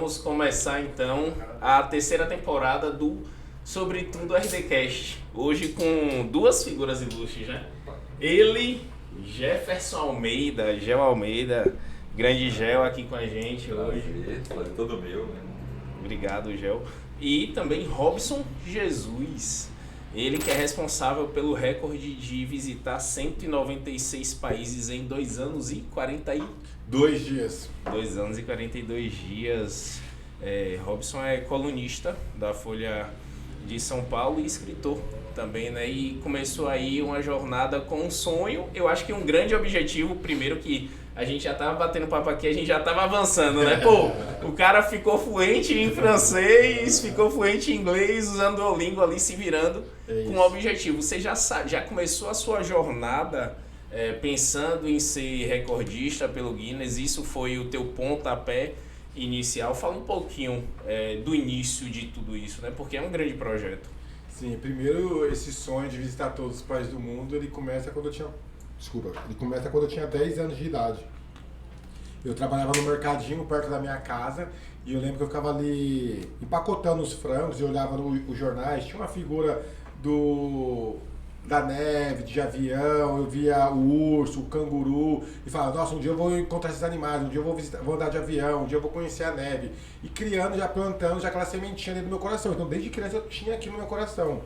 Vamos começar então a terceira temporada do Sobretudo RDcast. Hoje com duas figuras ilustres, né? Ele, Jefferson Almeida, Gel Almeida, grande Gel aqui com a gente hoje. Foi todo meu, né? Obrigado, Gel. E também Robson Jesus. Ele que é responsável pelo recorde de visitar 196 países em 2 anos e 2 dias. 2 anos e 42 dias. Robson é colunista da Folha de São Paulo e escritor também, né? E começou aí uma jornada com um sonho, eu acho que um grande objetivo, primeiro que a gente já tava batendo papo aqui, a gente já tava avançando, né? Pô, o cara ficou fluente em francês, ficou fluente em inglês, usando o Duolingo ali, se virando com um objetivo. Você já começou a sua jornada pensando em ser recordista pelo Guinness, isso foi o teu pontapé inicial. Fala um pouquinho do início de tudo isso, né? Porque é um grande projeto. Sim, primeiro esse sonho de visitar todos os países do mundo, ele começa quando eu tinha 10 anos de idade. Eu trabalhava no mercadinho perto da minha casa e eu lembro que eu ficava ali empacotando os frangos e olhava os jornais, tinha uma figura da neve, de avião, eu via o urso, o canguru, e falava, nossa, um dia eu vou encontrar esses animais, um dia eu vou andar de avião, um dia eu vou conhecer a neve. E criando, já plantando já aquela sementinha dentro do meu coração. Então desde criança eu tinha aquilo no meu coração.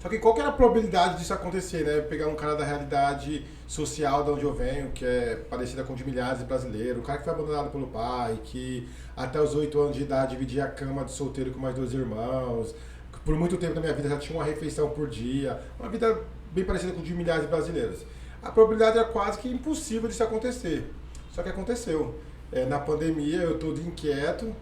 Só que qual que era a probabilidade disso acontecer, né? Pegar um cara da realidade social de onde eu venho, que é parecida com de milhares de brasileiros, o cara que foi abandonado pelo pai, que até os 8 anos de idade dividia a cama de solteiro com mais 2 irmãos, por muito tempo da minha vida já tinha uma refeição por dia, uma vida bem parecida com de milhares de brasileiros. A probabilidade era quase que impossível disso acontecer. Só que aconteceu. Na pandemia, eu todo inquieto,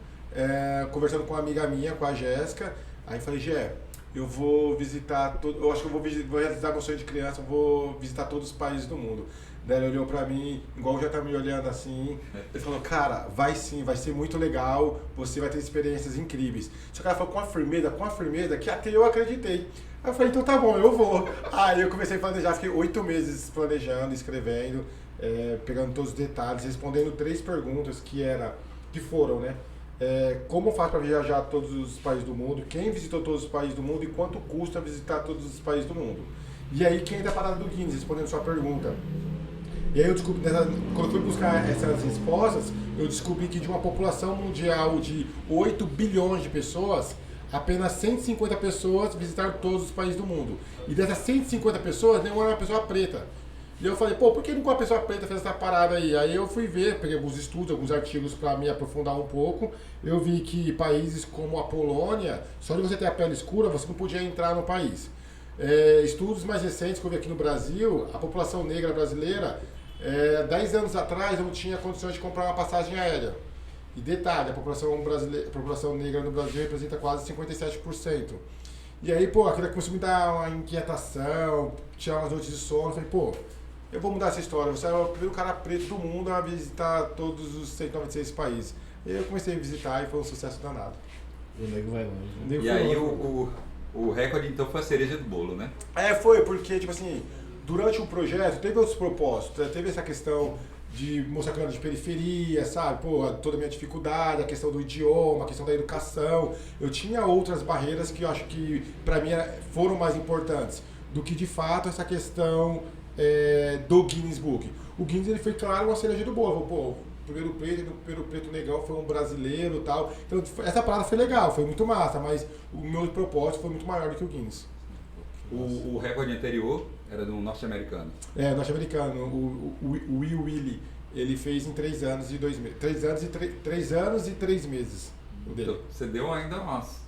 conversando com uma amiga minha, com a Jéssica, aí falei, Gé, eu vou visitar, eu acho que eu vou realizar meu sonho de criança, eu vou visitar todos os países do mundo. Daí ele olhou pra mim, igual já tá me olhando assim, ele falou, cara, vai sim, vai ser muito legal, você vai ter experiências incríveis. Só que ela falou com a firmeza, que até eu acreditei. Aí eu falei, então tá bom, eu vou. Aí eu comecei a planejar, fiquei 8 meses planejando, escrevendo, pegando todos os detalhes, respondendo 3 perguntas que foram, né? Como faz para viajar a todos os países do mundo, quem visitou todos os países do mundo e quanto custa visitar todos os países do mundo. E aí quem é da parada do Guinness, respondendo sua pergunta. E aí eu descobri, quando eu fui buscar essas respostas, eu descobri que de uma população mundial de 8 bilhões de pessoas, apenas 150 pessoas visitaram todos os países do mundo. E dessas 150 pessoas, nenhuma era uma pessoa preta. E eu falei, pô, por que nunca uma pessoa preta fez essa parada aí? Aí eu fui ver, peguei alguns estudos, alguns artigos para me aprofundar um pouco. Eu vi que países como a Polônia, só de você ter a pele escura, você não podia entrar no país. Estudos mais recentes que eu vi aqui no Brasil, a população negra brasileira, 10 anos atrás não tinha condições de comprar uma passagem aérea. E detalhe, a população negra no Brasil representa quase 57%. E aí, pô, aquilo começou a me dar uma inquietação, tirar umas noites de sono. Eu falei, pô, eu vou mudar essa história. Você é o primeiro cara preto do mundo a visitar todos os 196 países. E aí eu comecei a visitar e foi um sucesso danado. O nego vai longe. E aí o recorde então foi a cereja do bolo, né? Foi, porque, tipo assim, durante o projeto teve outros propósitos. Teve essa questão de mostrar que eu era de periferia, sabe? Pô, toda a minha dificuldade, a questão do idioma, a questão da educação. Eu tinha outras barreiras que eu acho que, pra mim, foram mais importantes do que, de fato, essa questão do Guinness Book. O Guinness, ele foi, claro, uma cereja do bolo. Pô, o primeiro preto negão foi um brasileiro e tal. Então, essa parada foi legal, foi muito massa, mas o meu propósito foi muito maior do que o Guinness. O recorde anterior era do norte-americano. Norte-americano. O Will Willie, ele fez em 3 anos e 2 meses. 3 anos e 3 meses. O dele. Então, você deu ainda umas...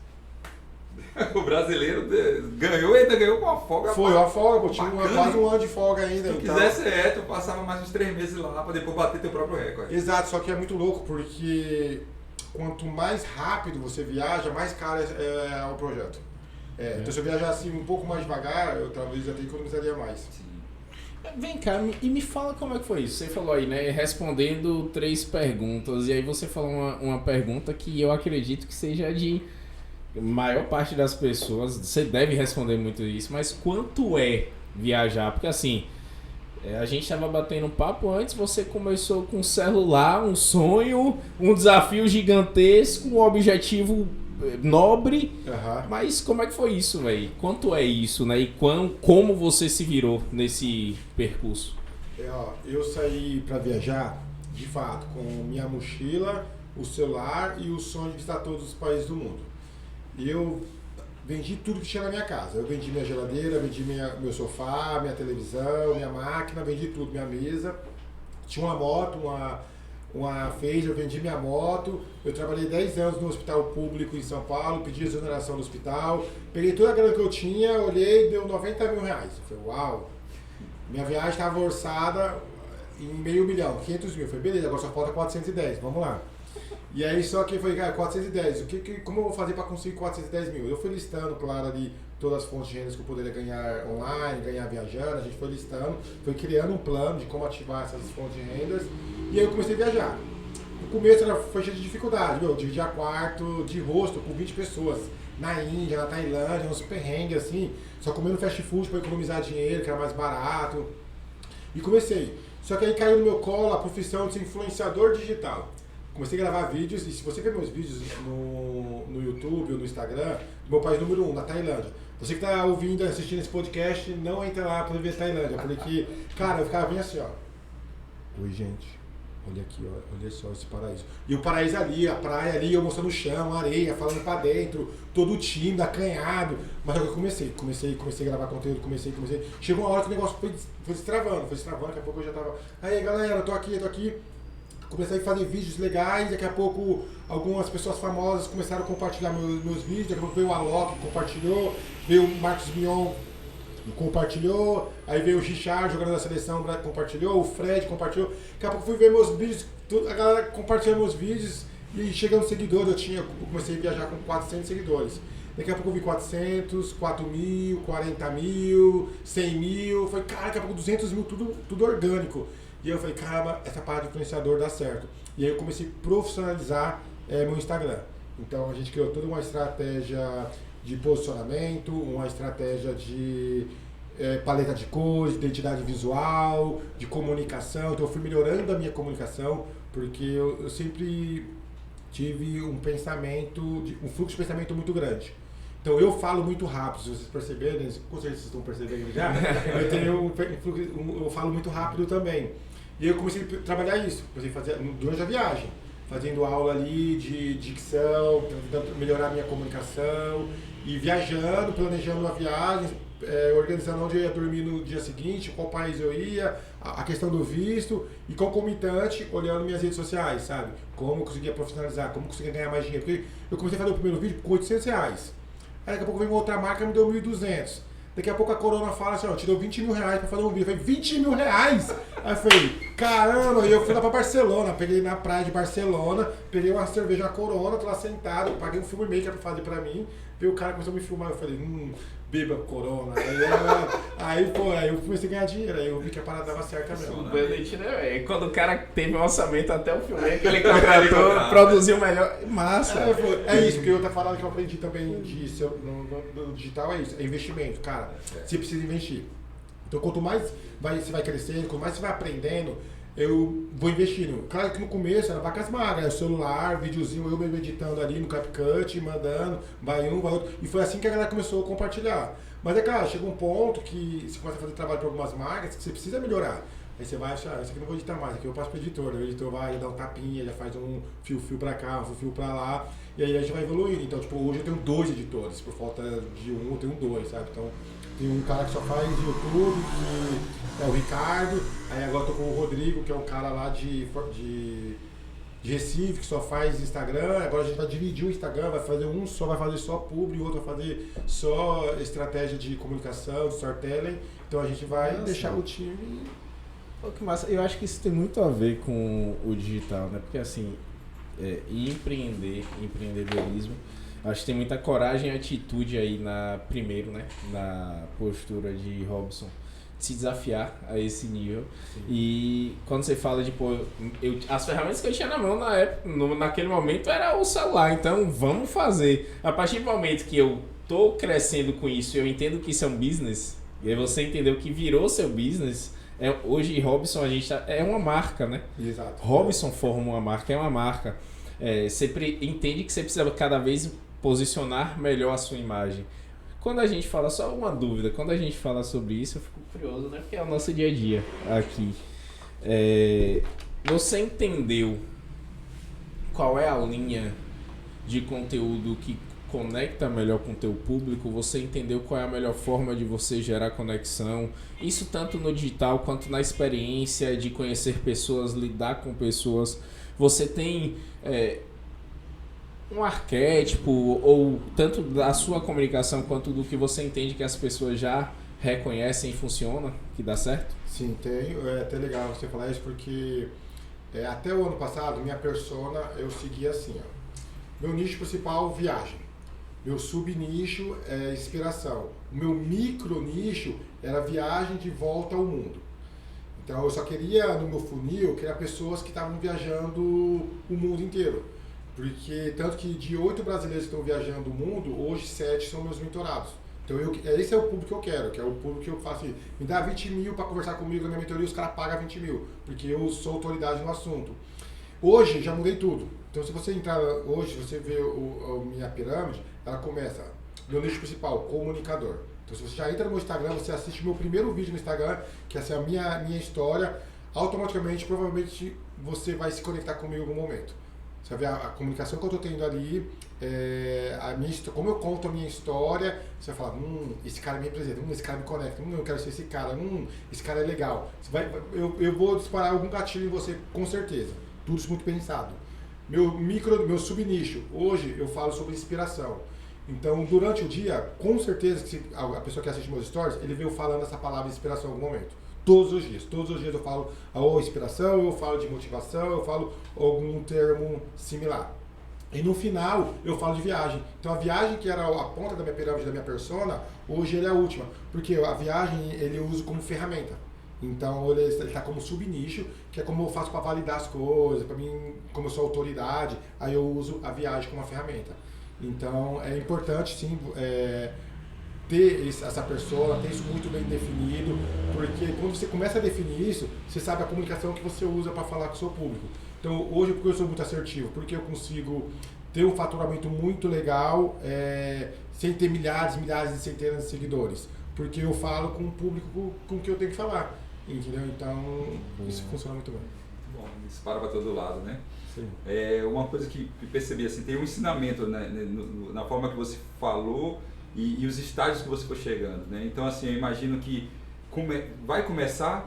O brasileiro ainda ganhou com uma folga. Foi uma folga, tinha quase um ano de folga ainda. Se tu quisesse, tu passava mais uns 3 meses lá pra depois bater teu próprio recorde. Exato, só que é muito louco porque quanto mais rápido você viaja, mais caro é o projeto. Então se eu viajasse um pouco mais devagar, eu talvez até economizaria mais. Sim. Vem cá, e me fala como é que foi isso. Você falou aí, né, respondendo 3 perguntas, e aí você falou uma pergunta que eu acredito que seja de maior parte das pessoas, você deve responder muito isso, mas quanto é viajar? Porque assim, A gente estava batendo um papo antes, você começou com um celular, um sonho, um desafio gigantesco, um objetivo nobre. Aham. Mas como é que foi isso, velho? Quanto é isso, né? E como você se virou nesse percurso? Eu saí pra viajar, de fato, com minha mochila, o celular e o sonho de visitar todos os países do mundo. E eu vendi tudo que tinha na minha casa. Eu vendi minha geladeira, vendi meu sofá, minha televisão, minha máquina, vendi tudo, minha mesa. Tinha uma moto, uma Phaser, eu vendi minha moto. Eu trabalhei 10 anos no hospital público em São Paulo, pedi exoneração do hospital. Peguei toda a grana que eu tinha, olhei e deu 90 mil reais. Eu falei, uau! Minha viagem estava orçada em $500 mil, 500 mil. Eu falei, beleza, agora só falta 410, vamos lá. E aí só que eu falei, cara, 410, como eu vou fazer para conseguir 410 mil? Eu fui listando, claro, ali todas as fontes de rendas que eu poderia ganhar online, ganhar viajando, a gente foi listando, foi criando um plano de como ativar essas fontes de rendas, e aí eu comecei a viajar. No começo foi cheio de dificuldade, dividir quarto de rosto com 20 pessoas, na Índia, na Tailândia, uns perrengues assim, só comendo fast food para economizar dinheiro, que era mais barato, e comecei. Só que aí caiu no meu colo a profissão de ser influenciador digital. Comecei a gravar vídeos, e se você ver meus vídeos no YouTube ou no Instagram, meu país número 1, na Tailândia. Você que está ouvindo, assistindo esse podcast, não entra lá para ver a Tailândia, porque, cara, eu ficava bem assim, ó. Oi, gente, olha aqui, ó, olha só esse paraíso. E o paraíso ali, a praia ali, eu mostrando o chão, a areia, falando pra dentro, todo tímido, acanhado. Mas eu comecei a gravar conteúdo, comecei. Chegou uma hora que o negócio foi se travando, daqui a pouco eu já tava, aí galera, eu tô aqui. Comecei a fazer vídeos legais, daqui a pouco algumas pessoas famosas começaram a compartilhar meus vídeos, daqui a pouco veio o Alok, compartilhou, veio o Marcos Mion, compartilhou, aí veio o Richard, jogador da seleção, compartilhou, o Fred compartilhou, daqui a pouco fui ver meus vídeos, a galera compartilhando meus vídeos e chegando seguidores, eu comecei a viajar com 400 seguidores. Daqui a pouco eu vi 400, 4 mil, 40 mil, 100 mil, foi cara, daqui a pouco 200 mil, tudo orgânico. E eu falei, caramba, essa parte de influenciador dá certo. E aí eu comecei a profissionalizar meu Instagram. Então a gente criou toda uma estratégia de posicionamento, uma estratégia de paleta de cores, de identidade visual, de comunicação. Então eu fui melhorando a minha comunicação, porque eu sempre tive um fluxo de pensamento muito grande. Então eu falo muito rápido, se vocês perceberem, com certeza vocês estão percebendo já, eu falo muito rápido também. E eu comecei a trabalhar isso, comecei a fazer durante a viagem, fazendo aula ali de dicção, tentando melhorar a minha comunicação, e viajando, planejando uma viagem, organizando onde eu ia dormir no dia seguinte, qual país eu ia, a questão do visto, e concomitante, olhando minhas redes sociais, sabe? Como eu conseguia profissionalizar, como eu conseguia ganhar mais dinheiro. Porque eu comecei a fazer o primeiro vídeo com R$800. Aí daqui a pouco veio uma outra marca e me deu 1.200. Daqui a pouco a Corona fala assim, ó, te deu 20 mil reais pra fazer um vídeo. Eu falei, 20 mil reais? Aí eu falei, caramba, e eu fui lá pra Barcelona, peguei na praia de Barcelona, peguei uma cerveja Corona, tô lá sentado, paguei um filmmaker pra fazer pra mim, veio o cara começou a me filmar, eu falei, beba Corona. Aí eu comecei a ganhar dinheiro, aí eu vi que a parada dava certo mesmo. Né? Quando o cara teve um orçamento até o filme que ele contratou, produziu melhor. Massa! É isso, que eu tava falando que eu aprendi também no digital, é isso, é investimento, cara. Você precisa investir. Então quanto mais você vai crescendo, quanto mais você vai aprendendo, eu vou investindo. Claro que no começo era vacas magras, celular, videozinho, eu mesmo editando ali no CapCut, mandando, vai um, vai outro. E foi assim que a galera começou a compartilhar. Mas é claro, chega um ponto que você começa a fazer trabalho para algumas marcas que você precisa melhorar. Aí você vai achar, isso aqui não vou editar mais, aqui eu passo pro editor. O editor vai dar um tapinha, já faz um fio pra cá, um fio pra lá. E aí a gente vai evoluindo. Então, tipo, hoje eu tenho 2 editores, por falta de um eu tenho 2, sabe? Então, tem um cara que só faz YouTube, que é o Ricardo. Aí agora eu tô com o Rodrigo, que é um cara lá de Recife, que só faz Instagram. Agora a gente vai dividir o Instagram, vai fazer vai fazer só publi, o outro vai fazer só estratégia de comunicação, de storytelling. Então a gente vai deixar o time... Pô, que massa. Eu acho que isso tem muito a ver com o digital, né? Porque assim, empreendedorismo, acho que tem muita coragem e atitude aí na postura de Robson, de se desafiar a esse nível. Sim. E quando você fala de, as ferramentas que eu tinha na mão na época, naquele momento era o celular, então vamos fazer. A partir do momento que eu tô crescendo com isso, eu entendo que isso é um business, e aí você entendeu que virou seu business, Hoje, Robson, a gente é uma marca, né? Exato. Robson forma uma marca, é uma marca. Você entende que você precisa cada vez posicionar melhor a sua imagem. Quando a gente fala, só uma dúvida, quando a gente fala sobre isso, eu fico curioso, né? Porque é o nosso dia a dia aqui. Você entendeu qual é a linha de conteúdo que conecta melhor com o teu público? Você entendeu qual é a melhor forma de você gerar conexão? Isso tanto no digital quanto na experiência de conhecer pessoas, lidar com pessoas. Você tem um arquétipo, ou tanto da sua comunicação quanto do que você entende que as pessoas já reconhecem e funciona, que dá certo? Sim, tenho. É até legal você falar isso, porque até o ano passado, minha persona, eu seguia assim, ó. Meu nicho principal, viagem. Meu subnicho é inspiração. O meu micro nicho era viagem de volta ao mundo. Então eu só queria, no meu funil, eu queria pessoas que estavam viajando o mundo inteiro. Porque tanto que de 8 brasileiros que estão viajando o mundo, hoje 7 são meus mentorados. Então esse é o público que eu quero, que é o público que eu faço assim, me dá 20 mil para conversar comigo na minha mentoria, os caras pagam 20 mil, porque eu sou autoridade no assunto. Hoje já mudei tudo. Então se você entrar hoje, você vê a minha pirâmide, ela começa, meu nicho principal, comunicador. Então se você já entra no meu Instagram, você assiste meu primeiro vídeo no Instagram, que essa é a minha história, automaticamente, provavelmente, você vai se conectar comigo em algum momento. Você vai ver a comunicação que eu estou tendo ali, como eu conto a minha história, você vai falar, esse cara me representa, esse cara me conecta, eu quero ser esse cara, esse cara é legal. Eu vou disparar algum gatilho em você, com certeza. Tudo isso muito pensado. Meu subnicho, hoje eu falo sobre inspiração. Então, durante o dia, com certeza, que a pessoa que assiste meus stories, ele veio falando essa palavra inspiração em algum momento. Todos os dias eu falo ou inspiração, eu falo de motivação, eu falo algum termo similar. E no final, eu falo de viagem. Então a viagem que era a ponta da minha pirâmide, da minha persona, hoje ele é a última. Porque a viagem ele eu uso como ferramenta. Então ele está como subnicho, que é como eu faço para validar as coisas, para mim, como eu sou autoridade, aí eu uso a viagem como uma ferramenta. Então é importante sim ter essa persona, ter isso muito bem definido, porque quando você começa a definir isso, você sabe a comunicação que você usa para falar com o seu público. Então hoje, porque eu sou muito assertivo, porque eu consigo ter um faturamento muito legal, sem ter milhares e centenas de seguidores, porque eu falo com o público com que eu tenho que falar, entendeu? Então isso funciona muito bem. Bom, dispara para todo lado, né? Sim. Uma coisa que percebi, assim, tem um ensinamento, né, na forma que você falou e os estágios que você foi chegando, né? Então, assim, eu imagino que começa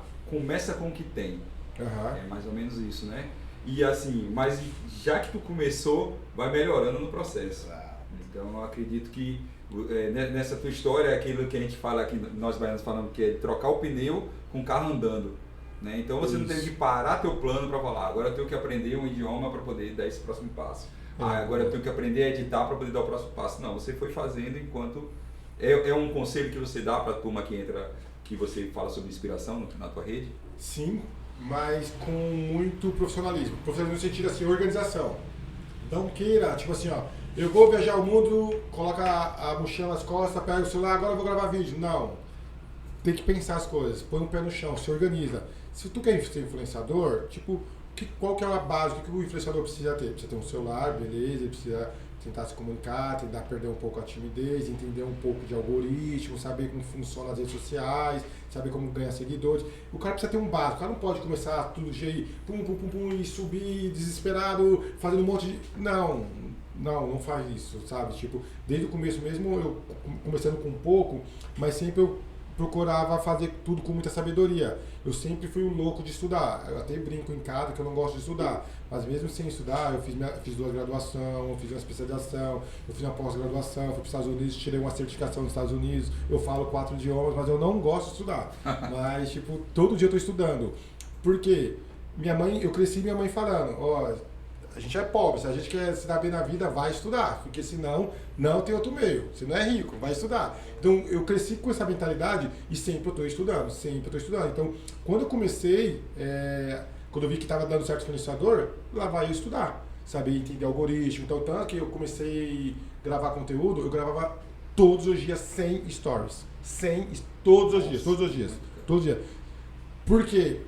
com o que tem. Uhum. É mais ou menos isso, né? E assim, mas já que tu começou, vai melhorando no processo. Então, eu acredito que nessa tua história é aquilo que a gente fala aqui, nós baianos falamos que é trocar o pneu com o carro andando. Né? Então você não teve que parar teu plano para falar, agora eu tenho que aprender um idioma para poder dar esse próximo passo. Agora eu tenho que aprender a editar para poder dar o próximo passo. Não, você foi fazendo enquanto... É um conselho que você dá para a turma que entra, que você fala sobre inspiração na tua rede? Sim, mas com muito profissionalismo. Profissionalismo no sentido assim, organização. Não queira, tipo assim, ó, eu vou viajar o mundo, coloca a mochila nas costas, pega o celular, agora eu vou gravar vídeo. Não. Tem que pensar as coisas, põe um pé no chão, se organiza. Se tu quer ser influenciador, tipo, qual que é a base, o que o influenciador precisa ter? Precisa ter um celular, beleza, ele precisa tentar se comunicar, tentar perder um pouco a timidez, entender um pouco de algoritmo, saber como funciona as redes sociais, saber como ganhar seguidores. O cara precisa ter um básico, o cara não pode começar tudo de pum, e subir desesperado, fazendo um monte de... Não faz isso, sabe? Tipo, desde o começo mesmo, eu começando com pouco, mas sempre eu procurava fazer tudo com muita sabedoria. Eu sempre fui um louco de estudar. Eu até brinco em casa que eu não gosto de estudar. Mas mesmo sem estudar, eu fiz 2 graduações, eu fiz uma especialização, eu fiz uma pós-graduação, fui para os Estados Unidos, tirei uma certificação nos Estados Unidos, eu falo 4 idiomas, mas eu não gosto de estudar. Mas, tipo, todo dia eu estou estudando. Por quê? Eu cresci minha mãe falando, a gente é pobre, se a gente quer se dar bem na vida, vai estudar, porque senão não tem outro meio. Você não é rico, vai estudar. Então eu cresci com essa mentalidade e sempre eu estou estudando, Então quando eu comecei, quando eu vi que estava dando certo influenciador, lá vai eu estudar, saber entender algoritmo. Então tanto que eu comecei a gravar conteúdo, eu gravava todos os dias 100 stories. Todos os dias. Por quê?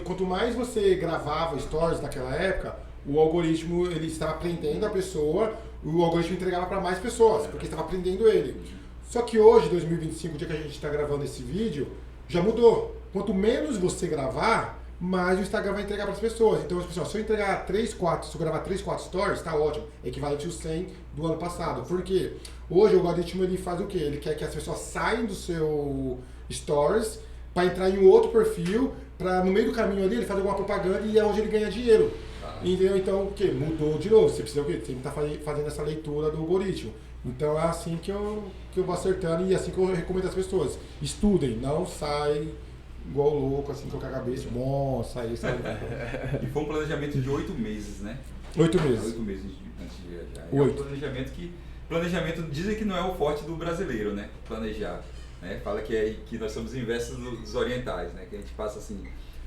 Quanto mais você gravava stories naquela época, o algoritmo ele estava aprendendo a pessoa, o algoritmo entregava para mais pessoas, porque estava aprendendo ele. Só que hoje, 2025, o dia que a gente está gravando esse vídeo, já mudou. Quanto menos você gravar, mais o Instagram vai entregar para as pessoas. Então, pessoal, se eu entregar 3, 4, se eu gravar 3, 4 stories, tá ótimo. É equivalente aos 100 do ano passado. Por quê? Hoje o algoritmo ele faz o quê? Ele quer que as pessoas saiam do seu stories para entrar em um outro perfil, para no meio do caminho ali ele fazer alguma propaganda e é onde ele ganha dinheiro. Entendeu? Então, o quê? Mudou de novo. Você precisa o quê? Você está fazendo essa leitura do algoritmo. Então é assim que eu vou acertando e é assim que eu recomendo às pessoas. Estudem, não sai igual louco, assim, com a cabeça, nossa, isso aí. E foi um planejamento de 8 meses, né? 8 meses. 8 meses antes de viajar. É 8. Um planejamento dizem que não é o forte do brasileiro, né? Planejar. Né? Fala que nós somos inversos dos orientais, né? Que a gente passa assim,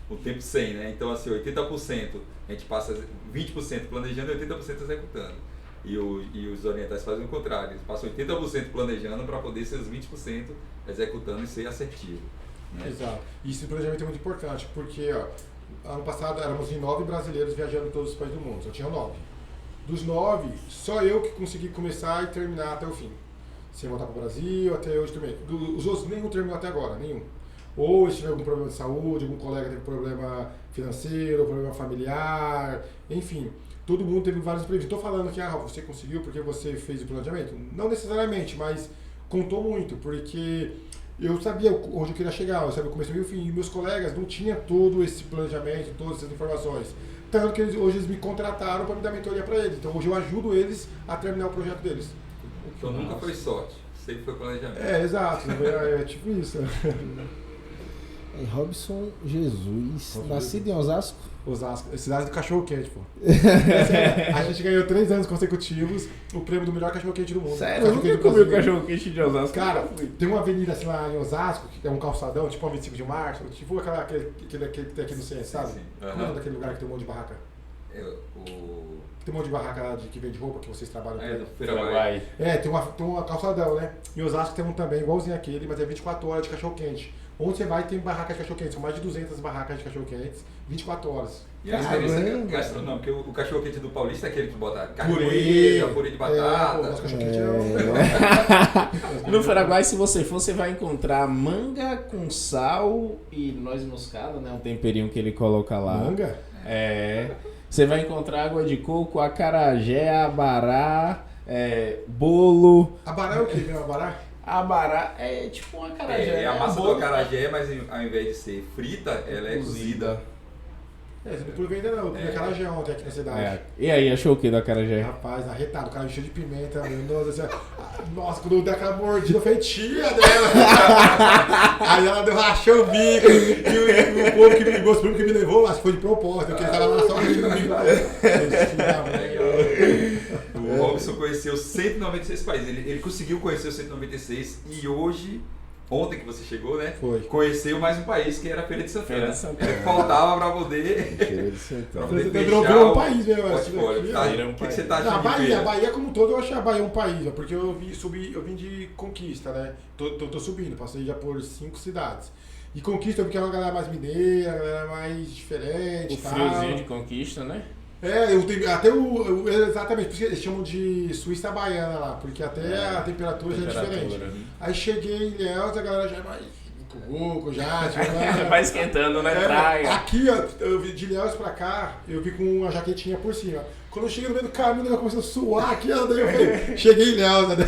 o tempo 100, né? Então assim, 80% a gente passa 20% planejando e 80% executando. E os orientais fazem o contrário, eles passam 80% planejando para poder ser os 20% executando e ser assertivo. Né? Exato. E esse planejamento é muito importante, porque ó, ano passado éramos em 9 brasileiros viajando em todos os países do mundo, só tinha 9. Dos 9, só eu que consegui começar e terminar até o fim. Sem voltar para o Brasil, até hoje também. Os outros nenhum terminou até agora, nenhum. Ou se tiver algum problema de saúde, algum colega teve problema financeiro, problema familiar, enfim. Todo mundo teve vários imprevistos. Estou falando que você conseguiu porque você fez o planejamento? Não necessariamente, mas contou muito, porque eu sabia onde eu queria chegar, eu sabia o começo, meio e o fim. E meus colegas não tinham todo esse planejamento, todas essas informações. Tanto que hoje eles me contrataram para me dar mentoria para eles. Então hoje eu ajudo eles a terminar o projeto deles. Então nunca foi sorte, sempre foi planejamento. Exato, é tipo isso. Robson Jesus, nascido em Osasco. Osasco, cidade do cachorro quente, pô. A gente ganhou 3 anos consecutivos o prêmio do melhor cachorro quente do mundo. Sério? Eu nunca comi o cachorro quente de Osasco. Cara, tem uma avenida assim lá em Osasco, que é um calçadão, tipo a 25 de março, tipo aquele que tem aqui no centro, sabe? Sim. Como é o nome daquele lugar que tem um monte de barraca? Tem um monte de barraca lá que vende roupa, que vocês trabalham com. Do Paraguai. Tem uma calçadão, né? Em Osasco tem um também, igualzinho aquele, mas é 24 horas de cachorro quente. Onde você vai tem barraca de cachorro quente, são mais de 200 barracas de cachorro quentes, 24 horas. E a experiência gastronômica, porque o cachorro quente do Paulista é aquele que bota carne purê de batata. Nosso cachorro quente No Paraguai, se você for, você vai encontrar manga com sal e noz moscada, né? Um temperinho que ele coloca lá. Manga? Você vai encontrar água de coco, acarajé, abará, bolo. Abará é o que mesmo? Abará? Abará é tipo um acarajé. É a massa do bolo. acarajé, mas ao invés de ser frita, ela é cozida. Você não provei ainda não, eu comi acarajé ontem aqui na cidade. E aí, achou o que do acarajé? Rapaz, arretado, o cara cheio de pimenta, nossa, quando eu dei aquela mordida, eu falei, tia dela. Aí ela rachou o bico, e o povo que me gostou, que me levou, acho que foi de propósito, porque ele tava lá só rindo comigo. O Robson conheceu 196 países, ele conseguiu conhecer os 196 e hoje, ontem que você chegou, né? Foi. Conheceu mais um país que era a Feira de Santana. Feira de Santana. Faltava pra poder. Feira de Santana. Virou um país mesmo. O que você tá A achando de Bahia, feira? a Bahia como um todo, eu achei a Bahia um país, porque eu vim de Conquista, né? Tô subindo, passei já por 5 cidades. E Conquista eu vi que é uma galera mais mineira, uma galera mais diferente. O friozinho de Conquista, né? Exatamente, por isso que eles chamam de Suíça Baiana lá, porque até a temperatura já é diferente. Aí cheguei em Ilhéus, a galera já é mais cucuco, já. Vai esquentando, né? Praia. Aqui, ó, eu vi de Ilhéus pra cá, eu vi com uma jaquetinha por cima. Quando eu cheguei no meio do caminho, eu comecei a suar aqui, daí eu falei, cheguei em Ilhéus, né?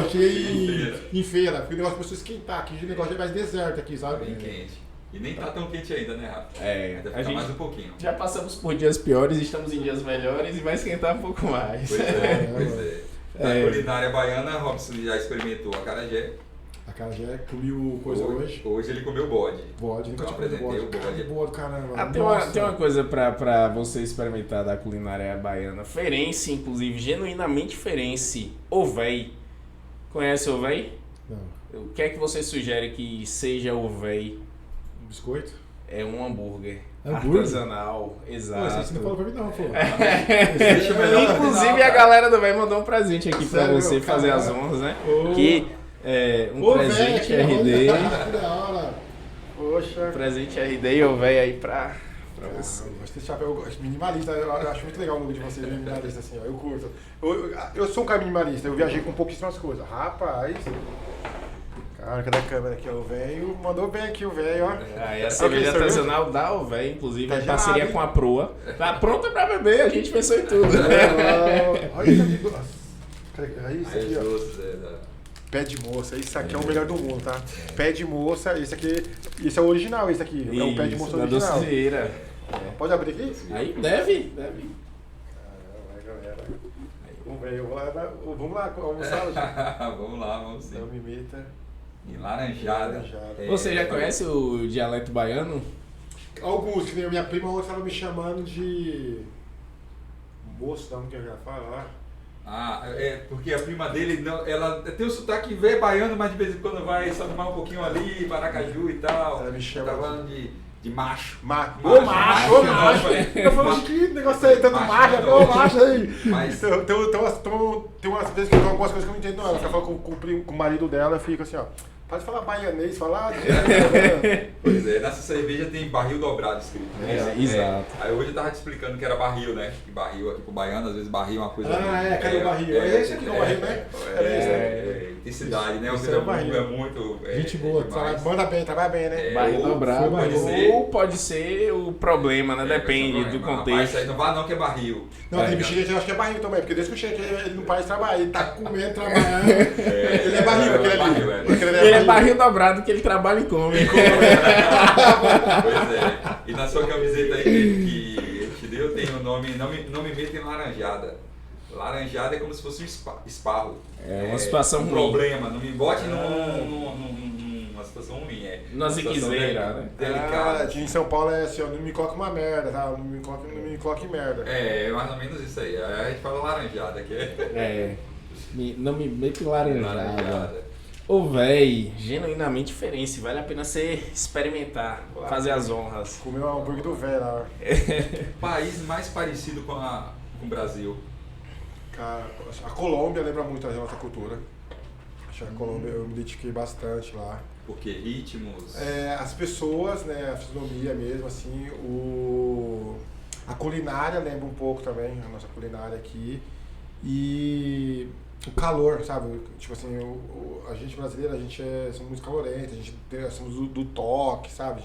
Cheguei em feira, porque o negócio começou a esquentar aqui, o negócio já é mais deserto aqui, sabe? Bem quente. E nem tá tão quente ainda, né, Rafa? A Ainda fica gente mais um pouquinho. já passamos por dias piores, estamos em dias melhores e vai esquentar um pouco mais. Pois é. Na culinária baiana, Robson já experimentou acarajé. Acarajé, comi coisa hoje. Hoje ele comeu bode. Bode, nunca tinha comido apresentei bode. o bode. Boa do caramba. Tem uma coisa pra você experimentar da culinária baiana. Ferense, inclusive, genuinamente ferense. Ovéi. Conhece ovéi? Não. O que é que você sugere que seja ovéi? Biscoito? É um hambúrguer. Hambúrguer? Artesanal, exato. Você não falou pra mim não, pô. Deixa melhor Inclusive a galera do Véi mandou um presente aqui pra Sério, você fazer cara? as honras, né? Ô. Que é um presente velho, RD. Que da hora. Poxa. Presente RD, ô velho, aí pra você. Esse chapéu minimalista, eu acho muito legal o look de vocês, minimalista assim, ó, eu curto. Eu sou um cara minimalista, eu viajei com pouquíssimas coisas. Rapaz, cara, cadê a câmera aqui? O velho mandou bem aqui, o velho, ó. Aí a cerveja artesanal da o velho, inclusive, Tá em parceria gelado, com a Proa. Tá pronta pra beber, a gente pensou em tudo. Olha isso aqui. Aí, isso aqui, ó. Doce, Pé de moça, isso aqui é o melhor do mundo, tá? Pé de moça, esse aqui, esse é o original, esse aqui. É o pé de moça da original. doceira. Pode abrir aqui? Aí deve. Caramba, galera. Vamos lá almoçar hoje. Vamos lá, vamos sim. Não me imita. Em laranjada. Você já conhece o dialeto baiano? Alguns, que nem a minha prima ontem estava me chamando de moço, não, que eu já falo lá. Porque a prima dele, não, ela tem o sotaque velho baiano, mas de vez em quando vai só tomar um pouquinho ali, Maracaju e tal. Ela me chama tá falando de macho. Ô macho! Eu falo, que negócio aí, tanto macho, ô macho aí! Mas Tem umas vezes que tem algumas coisas que eu não entendo, não. Ela fica falando com o marido dela, fica assim, ó. Pode falar baianês, falar. Pois é, nessa cerveja tem barril dobrado escrito. Né? Exato. Aí hoje eu tava te explicando que era barril, né? Que barril aqui pro baiano, às vezes barril é uma coisa. Cadê o barril? É esse aqui que é o barril, né? Era esse, né? Intensidade, né? Ou Esse seja, é o barril. é muito. Gente boa, demais. manda bem, trabalha bem, né? Barril ou dobrado. pode ser. Ou pode ser o problema, né? Depende do Mas contexto. isso aí não vai não que é barril. Não, tem bexiga que eu acho que é barril também, porque desde que eu cheguei ele não para de trabalhar, ele tá comendo, trabalhando. Ele é barril, aquele ali. Barril, Ele é barril dobrado que ele trabalha e come. Pois é. E na sua camiseta aí que ele te deu tem o nome Não me meta em laranjada. Laranjada é como se fosse um esparro. É uma situação um ruim. problema. Não me bote numa situação ruim. Numa ziquezeira, né? Delicada. Em São Paulo é assim, ó, não me coloque uma merda, tá? Não me coloque merda. É mais ou menos isso aí. Aí a gente fala laranjada, que é. Não me mete em laranjada. Ô véi, genuinamente diferente. Vale a pena você experimentar, fazer as honras. Comer um hambúrguer do velho lá. País mais parecido com o Brasil. Cara, a Colômbia lembra muito a nossa cultura. Acho que a Colômbia eu me identifiquei bastante lá. Porque ritmos. As pessoas, né, a fisionomia mesmo, assim, a culinária lembra um pouco também, a nossa culinária aqui. E o calor, sabe? Tipo assim, a gente brasileiro, somos muito calorentos, somos do toque, sabe?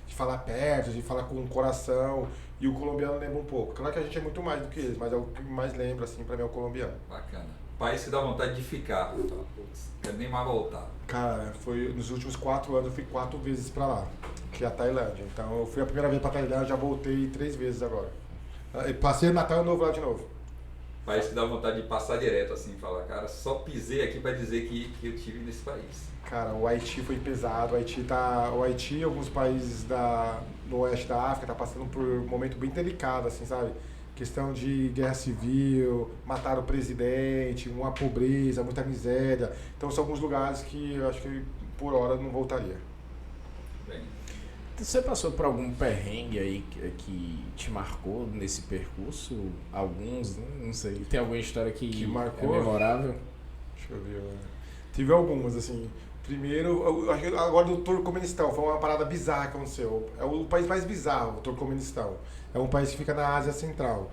De falar perto, de falar com o coração. E o colombiano lembra um pouco. Claro que a gente é muito mais do que eles, mas é o que mais lembra, assim, pra mim é o colombiano. Bacana. País que dá vontade de ficar. Putz, quero nem mais voltar. Cara, nos últimos 4 anos eu fui 4 vezes pra lá, que é a Tailândia. Então eu fui a primeira vez pra Tailândia, já voltei 3 vezes agora. Passei o Natal e Novo lá de novo. País que dá vontade de passar direto assim, falar, cara, só pisei aqui pra dizer que eu estive nesse país. Cara, o Haiti foi pesado. O Haiti e alguns países no oeste da África tá passando por um momento bem delicado, assim, sabe? Questão de guerra civil, mataram o presidente, uma pobreza, muita miséria. Então são alguns lugares que eu acho que por hora não voltaria. Bem, Você passou por algum perrengue aí que te marcou nesse percurso? Alguns, né? Não sei. Tem alguma história que marcou? é memorável? Deixa eu ver. Tive algumas, assim. Primeiro, acho que agora do Turcomenistão, foi uma parada bizarra que aconteceu. É o país mais bizarro, o Turcomenistão. É um país que fica na Ásia Central.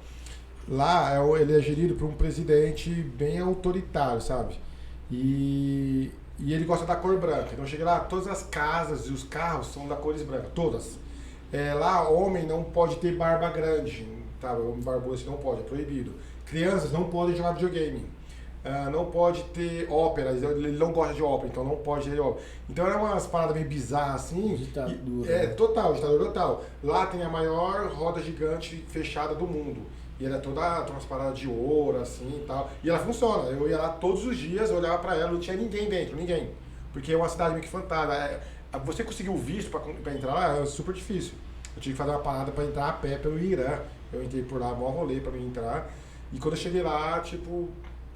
Lá, ele é gerido por um presidente bem autoritário, sabe? E ele gosta da cor branca. Então, eu cheguei lá, todas as casas e os carros são da cores brancas, todas. Lá, homem não pode ter barba grande, tá? Homem barbudo não pode, é proibido. Crianças não podem jogar videogame. Não pode ter óperas, ele não gosta de ópera, então não pode ter ópera. Então eram umas paradas meio bizarras assim. Ditadura. Total, ditadura total. Lá tem a maior roda gigante fechada do mundo. E ela é toda umas paradas de ouro, assim e tal. E ela funciona. Eu ia lá todos os dias, olhava pra ela, não tinha ninguém dentro, ninguém. Porque é uma cidade meio que fantasma. Você conseguir o visto pra entrar lá é super difícil. Eu tive que fazer uma parada pra entrar a pé pelo Irã. Eu entrei por lá, maior rolê pra mim entrar. E quando eu cheguei lá, tipo,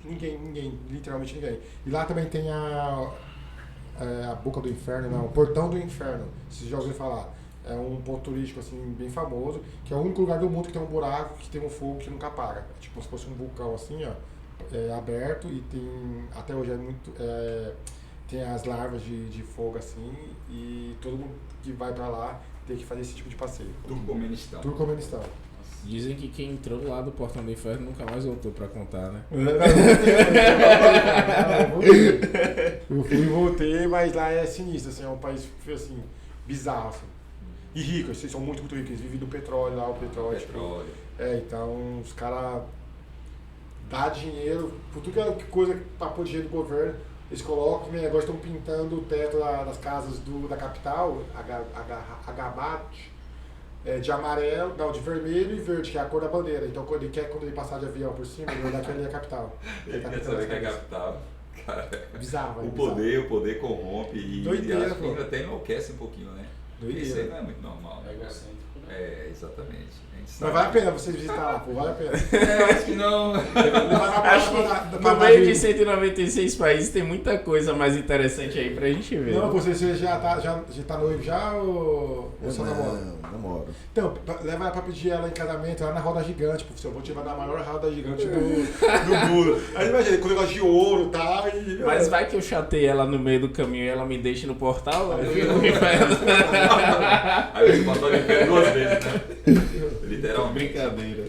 ninguém, literalmente ninguém. E lá também tem a Boca do Inferno, não, o Portão do Inferno, vocês já ouviram falar. É um ponto turístico assim, bem famoso, que é o único lugar do mundo que tem um buraco, que tem um fogo que nunca apaga. É tipo se fosse um vulcão assim, ó, aberto, e tem, até hoje tem as larvas de fogo assim, e todo mundo que vai pra lá tem que fazer esse tipo de passeio. Turcomenistão. Dizem que quem entrou lá do Portão do Inferno nunca mais voltou pra contar, né? Eu fui e voltei, mas lá é sinistro, assim, é um país assim, bizarro. Assim. E rico, eles são muito ricos, eles vivem do petróleo lá, o petróleo. Tipo, então os caras dão dinheiro, por tudo que é coisa pra pôr dinheiro do governo, eles colocam, né, agora estão pintando o teto das casas da capital, Agabat, de amarelo, não, de vermelho e verde, que é a cor da bandeira. Então quando ele passar de avião por cima, ele vai olhar que ali é a capital. Ele quer saber que é a capital. Cara, bizarro, o poder corrompe e acho que ainda até enlouquece um pouquinho, né? Doideira. Isso aí não é muito normal. É egocêntrico, né? Exatamente. Mas vale a pena vocês visitar lá, pô, vale a pena. Eu acho que não. Acho que no meio de 196 países tem muita coisa mais interessante aí pra gente ver. Não, você já tá noivo já ou só namora? Namoro. Então, leva ela pra pedir ela em casamento lá na roda gigante, pô. Eu vou te mandar a maior roda gigante do mundo. Aí imagina, com negócio de ouro e tal. Mas vai que eu chatei ela no meio do caminho e ela me deixa no portal, eu fico no inferno. Aí você passou no inferno 2 vezes, né? Literalmente. Brincadeira.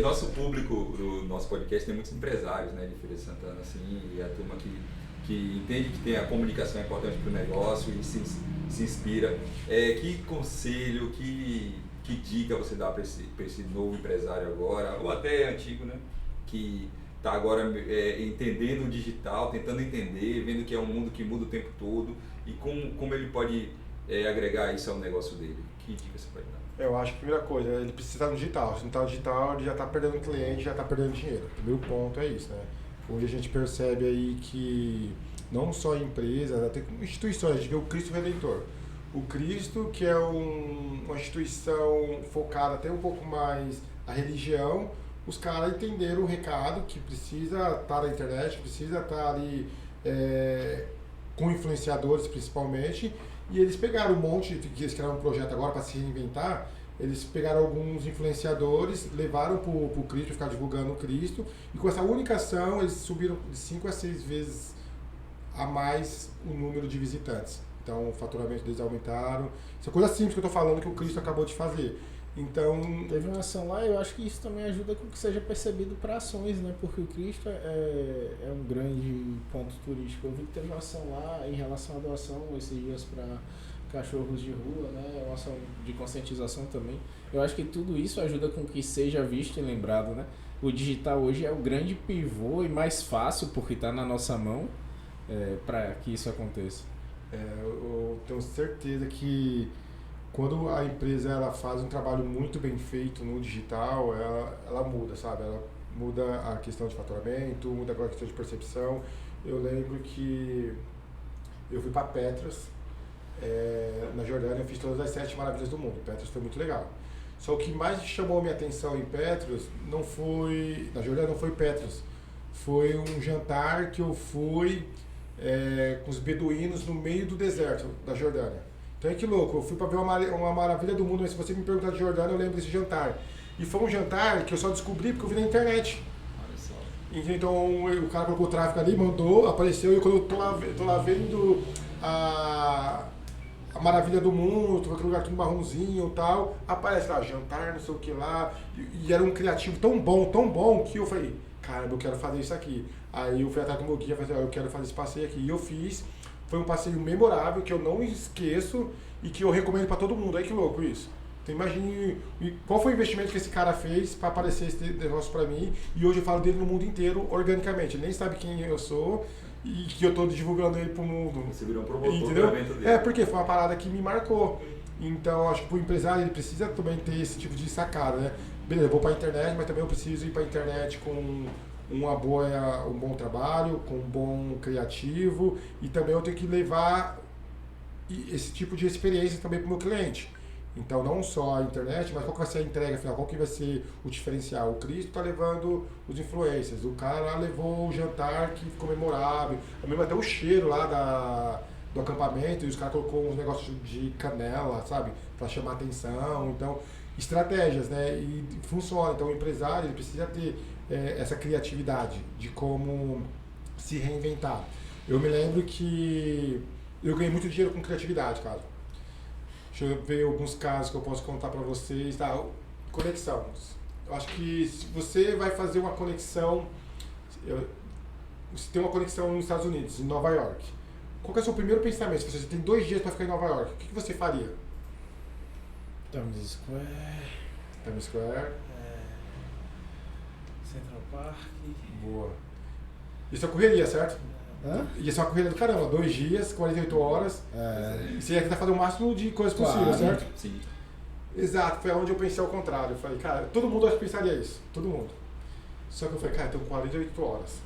Nosso público do nosso podcast tem muitos empresários, né, de Feira de Santana, assim, e a turma que entende que tem a comunicação é importante para o negócio e se inspira. Que conselho, que dica você dá para esse novo empresário agora, ou até antigo, né, que está agora entendendo o digital, tentando entender, vendo que é um mundo que muda o tempo todo e como ele pode agregar isso ao negócio dele? Que dica você pode dar? Eu acho que a primeira coisa, ele precisa estar no digital. Se não está no digital, ele já está perdendo cliente, já está perdendo dinheiro. O primeiro ponto é isso, né? Hoje a gente percebe aí que não só empresas, até instituições, a gente vê o Cristo Redentor. O Cristo, que é uma instituição focada até um pouco mais na religião, os caras entenderam o recado que precisa estar na internet, precisa estar ali com influenciadores principalmente, e eles pegaram um monte, eles criaram um projeto agora para se reinventar, eles pegaram alguns influenciadores, levaram para o Cristo, ficar divulgando o Cristo, e com essa única ação eles subiram de 5 a 6 vezes a mais o número de visitantes. Então o faturamento deles aumentaram. Isso é coisa simples que eu estou falando que o Cristo acabou de fazer. Então, teve uma ação lá, eu acho que isso também ajuda com que seja percebido para ações, né? Porque o Cristo é um grande ponto turístico. Eu vi que teve uma ação lá em relação à doação esses dias para cachorros de rua, né? É uma ação de conscientização também. Eu acho que tudo isso ajuda com que seja visto e lembrado, né? O digital hoje é o grande pivô e mais fácil, porque está na nossa mão, para que isso aconteça. Eu tenho certeza que quando a empresa ela faz um trabalho muito bem feito no digital, ela muda, sabe? Ela muda a questão de faturamento, muda a questão de percepção. Eu lembro que eu fui para Petras, na Jordânia, eu fiz todas as 7 maravilhas do mundo. Petras foi muito legal. Só o que mais chamou a minha atenção em Petras não foi, na Jordânia não foi Petras, foi um jantar que eu fui com os beduínos no meio do deserto da Jordânia. Então que louco, eu fui para ver uma maravilha do mundo, mas se você me perguntar de Jordânia, eu lembro desse jantar. E foi um jantar que eu só descobri porque eu vi na internet. Olha só. Então o cara colocou o tráfego ali, mandou, apareceu, e quando eu tô lá vendo a maravilha do mundo, tô aquele lugar tudo marronzinho e tal, aparece lá, jantar, não sei o que lá, e era um criativo tão bom, que eu falei, caramba, eu quero fazer isso aqui. Aí eu fui atrás do meu guia, falei, eu quero fazer esse passeio aqui, e eu fiz. Foi um passeio memorável, que eu não esqueço e que eu recomendo para todo mundo. Aí que louco isso. Então imagine qual foi o investimento que esse cara fez para aparecer esse negócio para mim, e hoje eu falo dele no mundo inteiro organicamente. Ele nem sabe quem eu sou e que eu estou divulgando ele pro mundo. Você virou um promotor do evento dele. Porque foi uma parada que me marcou. Então acho que o empresário ele precisa também ter esse tipo de sacada, né? Beleza, eu vou para a internet, mas também eu preciso ir para a internet com um bom trabalho, com um bom criativo, e também eu tenho que levar esse tipo de experiência também para o meu cliente. Então não só a internet, mas qual que vai ser a entrega final, qual que vai ser o diferencial. O Cristo está levando os influencers, o cara lá levou o jantar que ficou memorável, mesmo até o cheiro lá do acampamento, e os caras colocou uns negócios de canela, sabe, para chamar atenção. Então, estratégias, né, e funciona. Então o empresário ele precisa ter essa criatividade de como se reinventar. Eu me lembro que eu ganhei muito dinheiro com criatividade, cara. Deixa eu ver alguns casos que eu posso contar pra vocês. Tá, conexão. Eu acho que se você vai fazer uma conexão, você tem uma conexão nos Estados Unidos, em Nova York. Qual que é o seu primeiro pensamento? Se você tem 2 dias pra ficar em Nova York, o que você faria? Times Square. Times Square. Central Park. Boa. Isso é correria, certo? Hã? Isso é uma correria do caramba. 2 dias, 48 horas. E você ia tentar fazer o máximo de coisas Claro. possíveis, certo? Sim. Exato, foi onde eu pensei ao contrário. Eu falei, cara, todo mundo acho que pensaria isso. Todo mundo. Só que eu falei, cara, eu tenho 48 horas.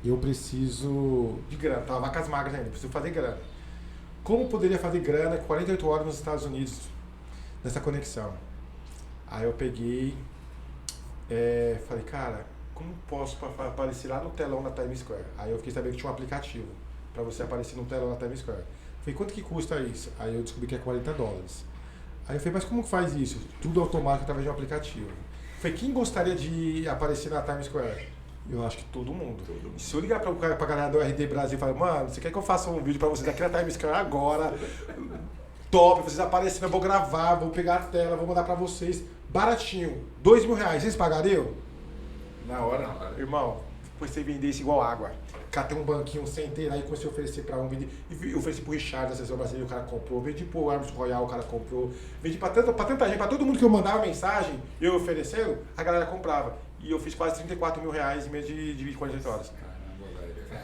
Eu preciso de grana. Tava vacas magras ainda, preciso fazer grana. Como poderia fazer grana 48 horas nos Estados Unidos nessa conexão? Aí eu peguei, falei, cara, como posso aparecer lá no telão da Times Square? Aí eu fiquei sabendo que tinha um aplicativo para você aparecer no telão da Times Square. Falei, quanto que custa isso? Aí eu descobri que é $40. Aí eu falei, mas como faz isso? Tudo automático através de um aplicativo. Falei, quem gostaria de aparecer na Times Square? Eu acho que todo mundo. Se eu ligar pra galera do RD Brasil e falar, mano, você quer que eu faça um vídeo pra vocês aqui na Times Square agora? Top, vocês aparecendo, eu vou gravar, vou pegar a tela, vou mandar pra vocês. Baratinho, R$2.000, vocês pagariam? Na hora. Irmão, comecei a vender isso igual água. Catei um banquinho, sentei lá e comecei a oferecer pra um, vendi, e ofereci pro Richard, assessor brasileiro, o cara comprou, vendi pro Arms Royal, o cara comprou, vendi pra tanta gente, pra todo mundo que eu mandava mensagem, eu oferecendo, a galera comprava. E eu fiz quase R$34.000 em menos de 48 horas.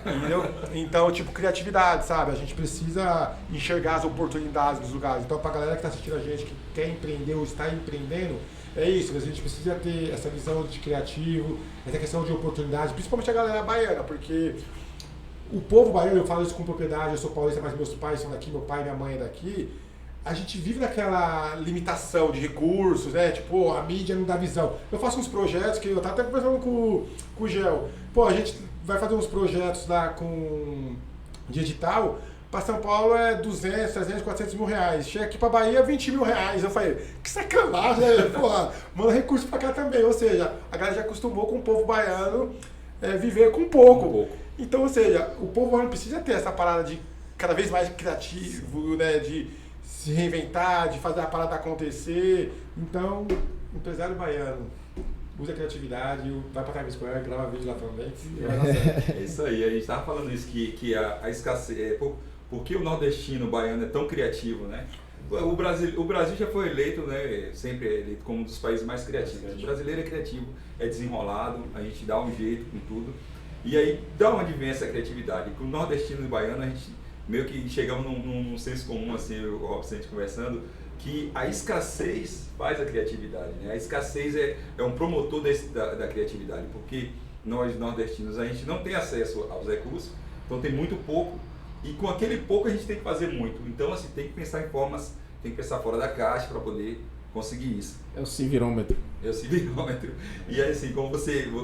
Entendeu? Então, tipo, criatividade, sabe? A gente precisa enxergar as oportunidades dos lugares. Então, pra galera que tá assistindo a gente, que quer empreender ou está empreendendo, é isso, a gente precisa ter essa visão de criativo, essa questão de oportunidades, principalmente a galera baiana, porque o povo baiano, eu falo isso com propriedade, eu sou paulista, mas meus pais são daqui, meu pai e minha mãe é daqui, a gente vive naquela limitação de recursos, né? Tipo, a mídia não dá visão. Eu faço uns projetos que eu tava até conversando com o Gel. Pô, a gente vai fazer uns projetos lá com digital. Para São Paulo é 200, 300, 400 mil reais. Chega aqui para Bahia, 20 mil reais. Eu falei, que sacanagem, né? Porra, manda recurso para cá também. Ou seja, a galera já acostumou com o povo baiano viver com pouco. Então, ou seja, o povo baiano precisa ter essa parada de cada vez mais criativo, né? De se reinventar, de fazer a parada acontecer. Então, empresário baiano, usa a criatividade, vai pra Times Square, grava vídeo lá também. É isso aí, a gente estava falando isso, que a escassez. Por que o nordestino baiano é tão criativo, né? O Brasil já foi eleito, né? Sempre é eleito como um dos países mais criativos. O brasileiro é criativo, é desenrolado, a gente dá um jeito com tudo. E aí, da onde vem essa criatividade? Com o nordestino e o baiano, a gente meio que chegamos num senso comum, assim, o Robson, a gente conversando, que a escassez faz a criatividade, né? A escassez é um promotor da criatividade, porque nós nordestinos, a gente não tem acesso aos recursos, então tem muito pouco, e com aquele pouco a gente tem que fazer muito. Então, assim, tem que pensar em formas, tem que pensar fora da caixa para poder conseguir isso. É o civirômetro. É o civirômetro. E aí, assim, como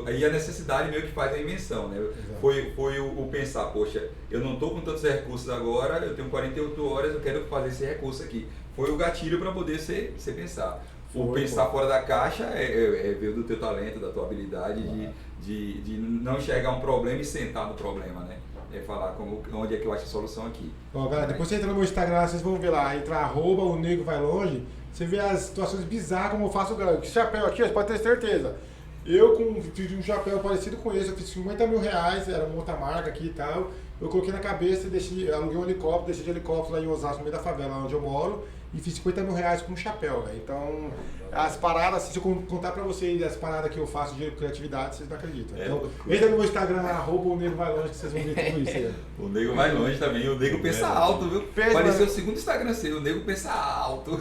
aí a necessidade meio que faz a invenção, né? Foi o pensar, poxa, eu não estou com tantos recursos agora, eu tenho 48 horas, eu quero fazer esse recurso aqui. Foi o gatilho para poder ser pensar. O pensar fora da caixa ver do teu talento, da tua habilidade de não enxergar um problema e sentar no problema, né? É falar onde é que eu acho a solução aqui. Ó, galera, depois você entra no meu Instagram, vocês vão ver lá, entra @o nego vai longe, você vê as situações bizarras como eu faço. Esse chapéu aqui, você pode ter certeza. Eu fiz um chapéu parecido com esse, eu fiz 50 mil reais, era uma outra marca aqui e tal. Eu coloquei na cabeça e aluguei um helicóptero, desci de helicóptero lá em Osasco, no meio da favela, onde eu moro, e fiz 50 mil reais com um chapéu, né? Então, as paradas, se eu contar pra vocês as paradas que eu faço de criatividade, vocês não acreditam. Então, entra no meu Instagram, @o nego vai longe, que vocês vão ver tudo isso aí. O nego vai longe também, o nego pensa alto, viu? Pareceu o segundo Instagram seu, o nego pensa alto.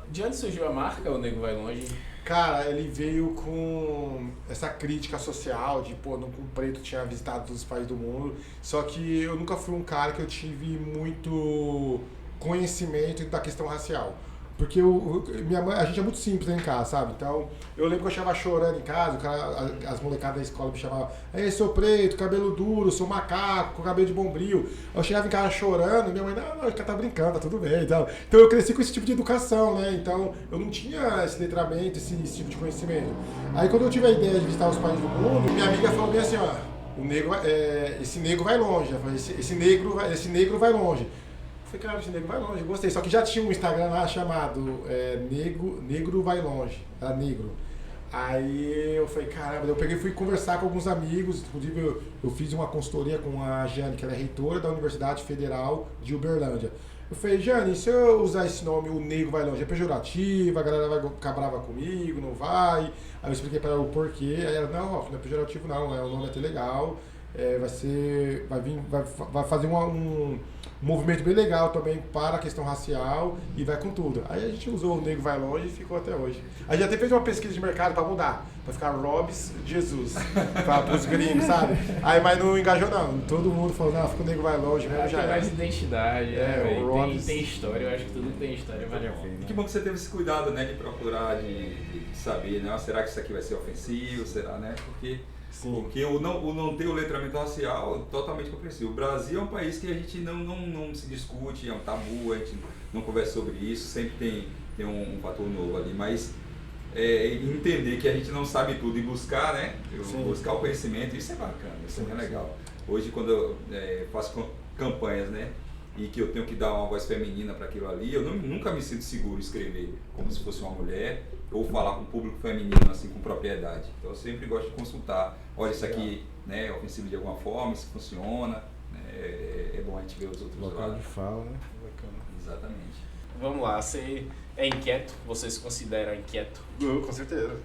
De onde surgiu a marca, o Nego Vai Longe? Cara, ele veio com essa crítica social de, pô, um preto tinha visitado todos os países do mundo, só que eu nunca fui um cara que eu tive muito conhecimento da questão racial. Porque minha mãe, a gente é muito simples, né, em casa, sabe? Então, eu lembro que eu chegava chorando em casa, as molecadas da escola me chamavam, sou preto, cabelo duro, sou macaco, com cabelo de bombril. Eu chegava em casa chorando, e minha mãe, não, o cara tá brincando, tá tudo bem e tal. Então, eu cresci com esse tipo de educação, né? Então, eu não tinha esse letramento, esse tipo de conhecimento. Aí, quando eu tive a ideia de visitar os países do mundo, minha amiga falou bem assim, ó, esse negro vai longe. Eu falei, esse negro vai longe. Eu falei, cara, esse negro vai longe, eu gostei. Só que já tinha um Instagram lá chamado Negro Vai Longe, era negro. Aí eu falei, caramba, eu peguei e fui conversar com alguns amigos, inclusive eu fiz uma consultoria com a Jane, que ela é reitora da Universidade Federal de Uberlândia. Eu falei, Jane, se eu usar esse nome, o negro vai longe, é pejorativo, a galera vai ficar brava comigo, não vai. Aí eu expliquei pra ela o porquê, aí ela, não, não é pejorativo não, o nome é até legal, vai fazer um movimento bem legal também para a questão racial e vai com tudo. Aí a gente usou o Negro Vai Longe e ficou até hoje. A gente até fez uma pesquisa de mercado para mudar, para ficar Robs Jesus, para os gringos, sabe? Aí, mas não engajou não, todo mundo falou, não, fica o Negro Vai Longe mesmo, já é é. mais identidade, né, o Robs... tem história, eu acho que tudo que tem história vale a pena. E que bom que você teve esse cuidado, né, de procurar, de saber, né, será que isso aqui vai ser ofensivo, será, né, porque o não ter o letramento racial é totalmente compreensível. O Brasil é um país que a gente não se discute, é um tabu, a gente não conversa sobre isso, sempre tem um fator novo ali, mas entender que a gente não sabe tudo e buscar, né, buscar o conhecimento, isso é bacana, isso é legal. Hoje, quando eu faço campanhas, né, e que eu tenho que dar uma voz feminina para aquilo ali, eu nunca me sinto seguro escrever como se fosse uma mulher ou falar com o público feminino assim com propriedade. Então eu sempre gosto de consultar, olha, isso aqui, né, é ofensivo de alguma forma, isso funciona, né, é bom a gente ver os outros Local lados. de fala, né? Bacana. Exatamente. Vamos lá, você é inquieto? Você se considera inquieto? Com certeza.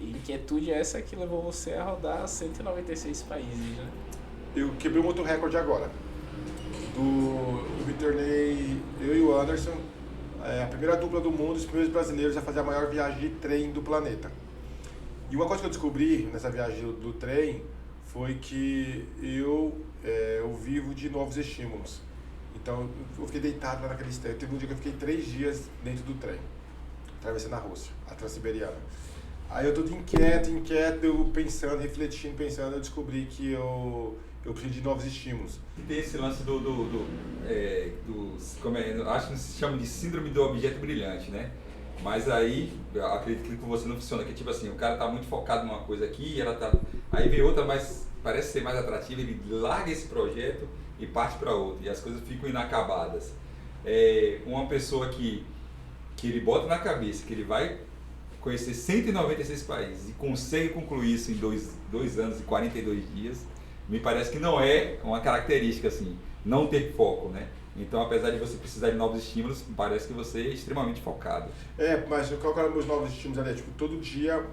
Inquietude é essa que levou você a rodar 196 países, né? Eu quebrei um outro recorde agora. Eu me tornei, eu e o Anderson, a primeira dupla do mundo, os primeiros brasileiros a fazer a maior viagem de trem do planeta. E uma coisa que eu descobri nessa viagem do trem foi que eu vivo de novos estímulos. Então eu fiquei deitado lá naquele trem. Teve um dia que eu fiquei 3 dias dentro do trem, atravessando a Rússia, a Transiberiana. Aí eu todo inquieto, eu pensando, refletindo, eu descobri que eu preciso de novos estímulos. Tem esse lance acho que se chama de síndrome do objeto brilhante, né? Mas aí, eu acredito que com você não funciona, que tipo assim, o cara tá muito focado numa coisa aqui, aí vem outra, mas parece ser mais atrativa, ele larga esse projeto e parte para outro, e as coisas ficam inacabadas. Uma pessoa que ele bota na cabeça que ele vai conhecer 196 países e consegue concluir isso em 2 anos e 42 dias, me parece que não é uma característica assim, não ter foco, né? Então, apesar de você precisar de novos estímulos, parece que você é extremamente focado. Mas eu coloco meus novos estímulos ali, tipo, todo dia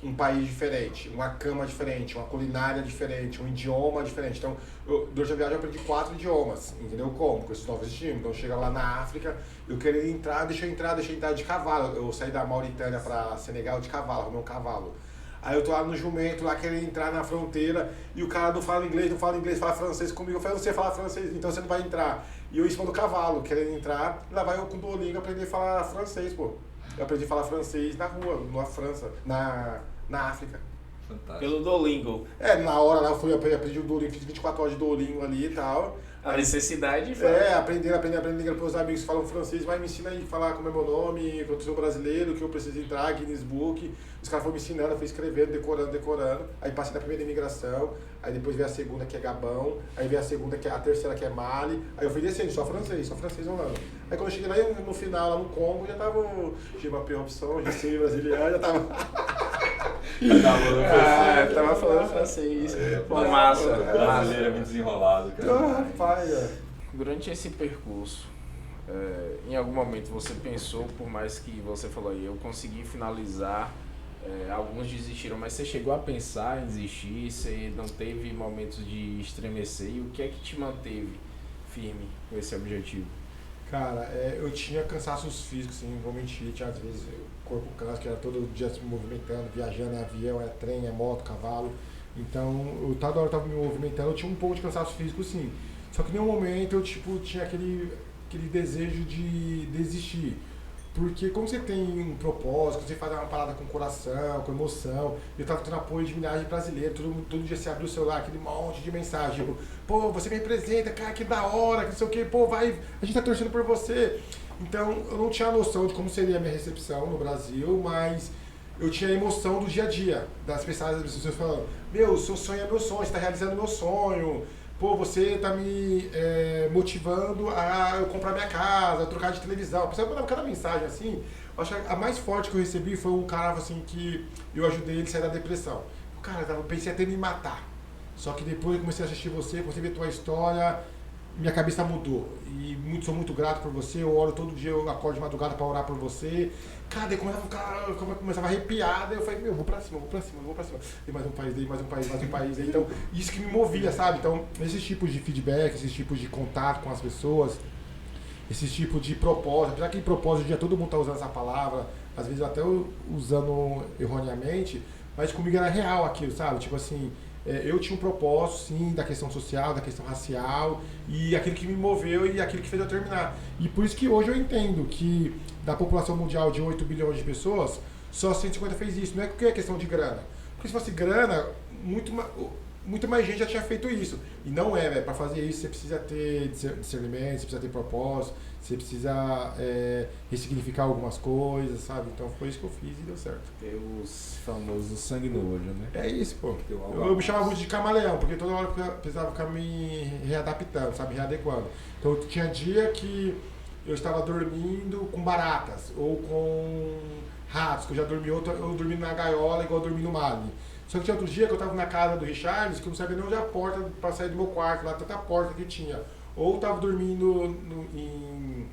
um país diferente, uma cama diferente, uma culinária diferente, um idioma diferente. Então, durante a viagem eu aprendi 4 idiomas, entendeu? Como? Com esses novos estímulos. Então, chega lá na África, eu queria entrar, deixa eu entrar de cavalo. Eu saí da Mauritânia para Senegal de cavalo, arrumei um cavalo. Aí eu tô lá no jumento, lá querendo entrar na fronteira, e o cara não fala inglês, fala francês comigo. Eu falei, você fala francês, então você não vai entrar. E eu em cima do cavalo, querendo entrar, lá vai eu com o Duolingo aprender a falar francês, pô. Eu aprendi a falar francês na rua, na França, na África. Fantástico. Pelo Duolingo. Na hora lá eu fui aprendi o Duolingo, fiz 24 horas de Duolingo ali e tal. A necessidade foi. Aprendendo ligando para os amigos que falam francês, vai me ensina aí a falar como é meu nome, que eu sou brasileiro, que eu preciso entrar, Guinness Book. Os caras foram me ensinando, eu fui escrevendo, decorando. Aí passei da primeira imigração, aí depois veio a segunda que é Gabão, aí veio a terceira que é Mali. Aí eu fui descendo, só francês rolando. Aí quando eu cheguei lá no final, lá no Congo, já tava o Gimapé Opção, Recife brasileiro, já tava... Tava falando francês. Pô, massa. Brasileiro é muito desenrolado, cara. Durante esse percurso, em algum momento você pensou, por mais que você falou aí, eu consegui finalizar, alguns desistiram, mas você chegou a pensar em desistir, você não teve momentos de estremecer, e o que é que te manteve firme com esse objetivo? Cara, eu tinha cansaços físicos, assim, não vou mentir, tinha às vezes o corpo cansa, que era todo dia se movimentando, viajando, avião, trem, moto, cavalo. Então, eu toda hora tava me movimentando, eu tinha um pouco de cansaço físico, sim. Só que em nenhum momento eu tinha aquele desejo de desistir. Porque como você tem um propósito, você faz uma parada com coração, com emoção, eu tava tendo apoio de milhares de brasileiros, todo dia você abre o celular, aquele monte de mensagem, tipo, pô, você me representa, cara, que da hora, que não sei o que, pô, vai, a gente tá torcendo por você. Então, eu não tinha noção de como seria a minha recepção no Brasil, mas eu tinha a emoção do dia a dia, das pessoas falando, meu, o seu sonho é meu sonho, você está realizando meu sonho, pô, você tá me motivando a eu comprar minha casa, a trocar de televisão. A pessoa mandava cada mensagem assim. Eu acho que a mais forte que eu recebi foi um cara assim que eu ajudei ele a sair da depressão. O cara, eu pensei até em me matar. Só que depois eu comecei a assistir você, comecei a ver tua história, minha cabeça mudou. E sou muito grato por você, eu oro todo dia, eu acordo de madrugada para orar por você. Cara, daí começava a arrepiar, daí eu falei, meu, vou pra cima. E mais um país. Então, isso que me movia, sabe? Então, esses tipos de feedback, esses tipos de contato com as pessoas, esses tipos de propósito, apesar que propósito, dia todo mundo tá usando essa palavra, às vezes até usando erroneamente, mas comigo era real aquilo, sabe? Tipo assim, eu tinha um propósito, sim, da questão social, da questão racial, e aquilo que me moveu e aquilo que fez eu terminar. E por isso que hoje eu entendo que da população mundial de 8 bilhões de pessoas, só 150 fez isso. Não é porque é questão de grana. Porque se fosse grana, muito mais gente já tinha feito isso. E não é, velho. Para fazer isso, você precisa ter discernimento, você precisa ter propósito, você precisa ressignificar algumas coisas, sabe? Então foi isso que eu fiz e deu certo. Ter os famosos sangue no olho, né? É isso, pô. Eu me chamava muito de camaleão, porque toda hora eu precisava ficar me readaptando, sabe? Readequando. Então tinha dia que eu estava dormindo com baratas ou com ratos, que eu já dormi eu dormi na gaiola igual eu dormi no Mali. Só que tinha outro dia que eu estava na casa do Richards, que eu não sabia nem onde é a porta para sair do meu quarto, lá tanta porta que tinha. Ou estava dormindo em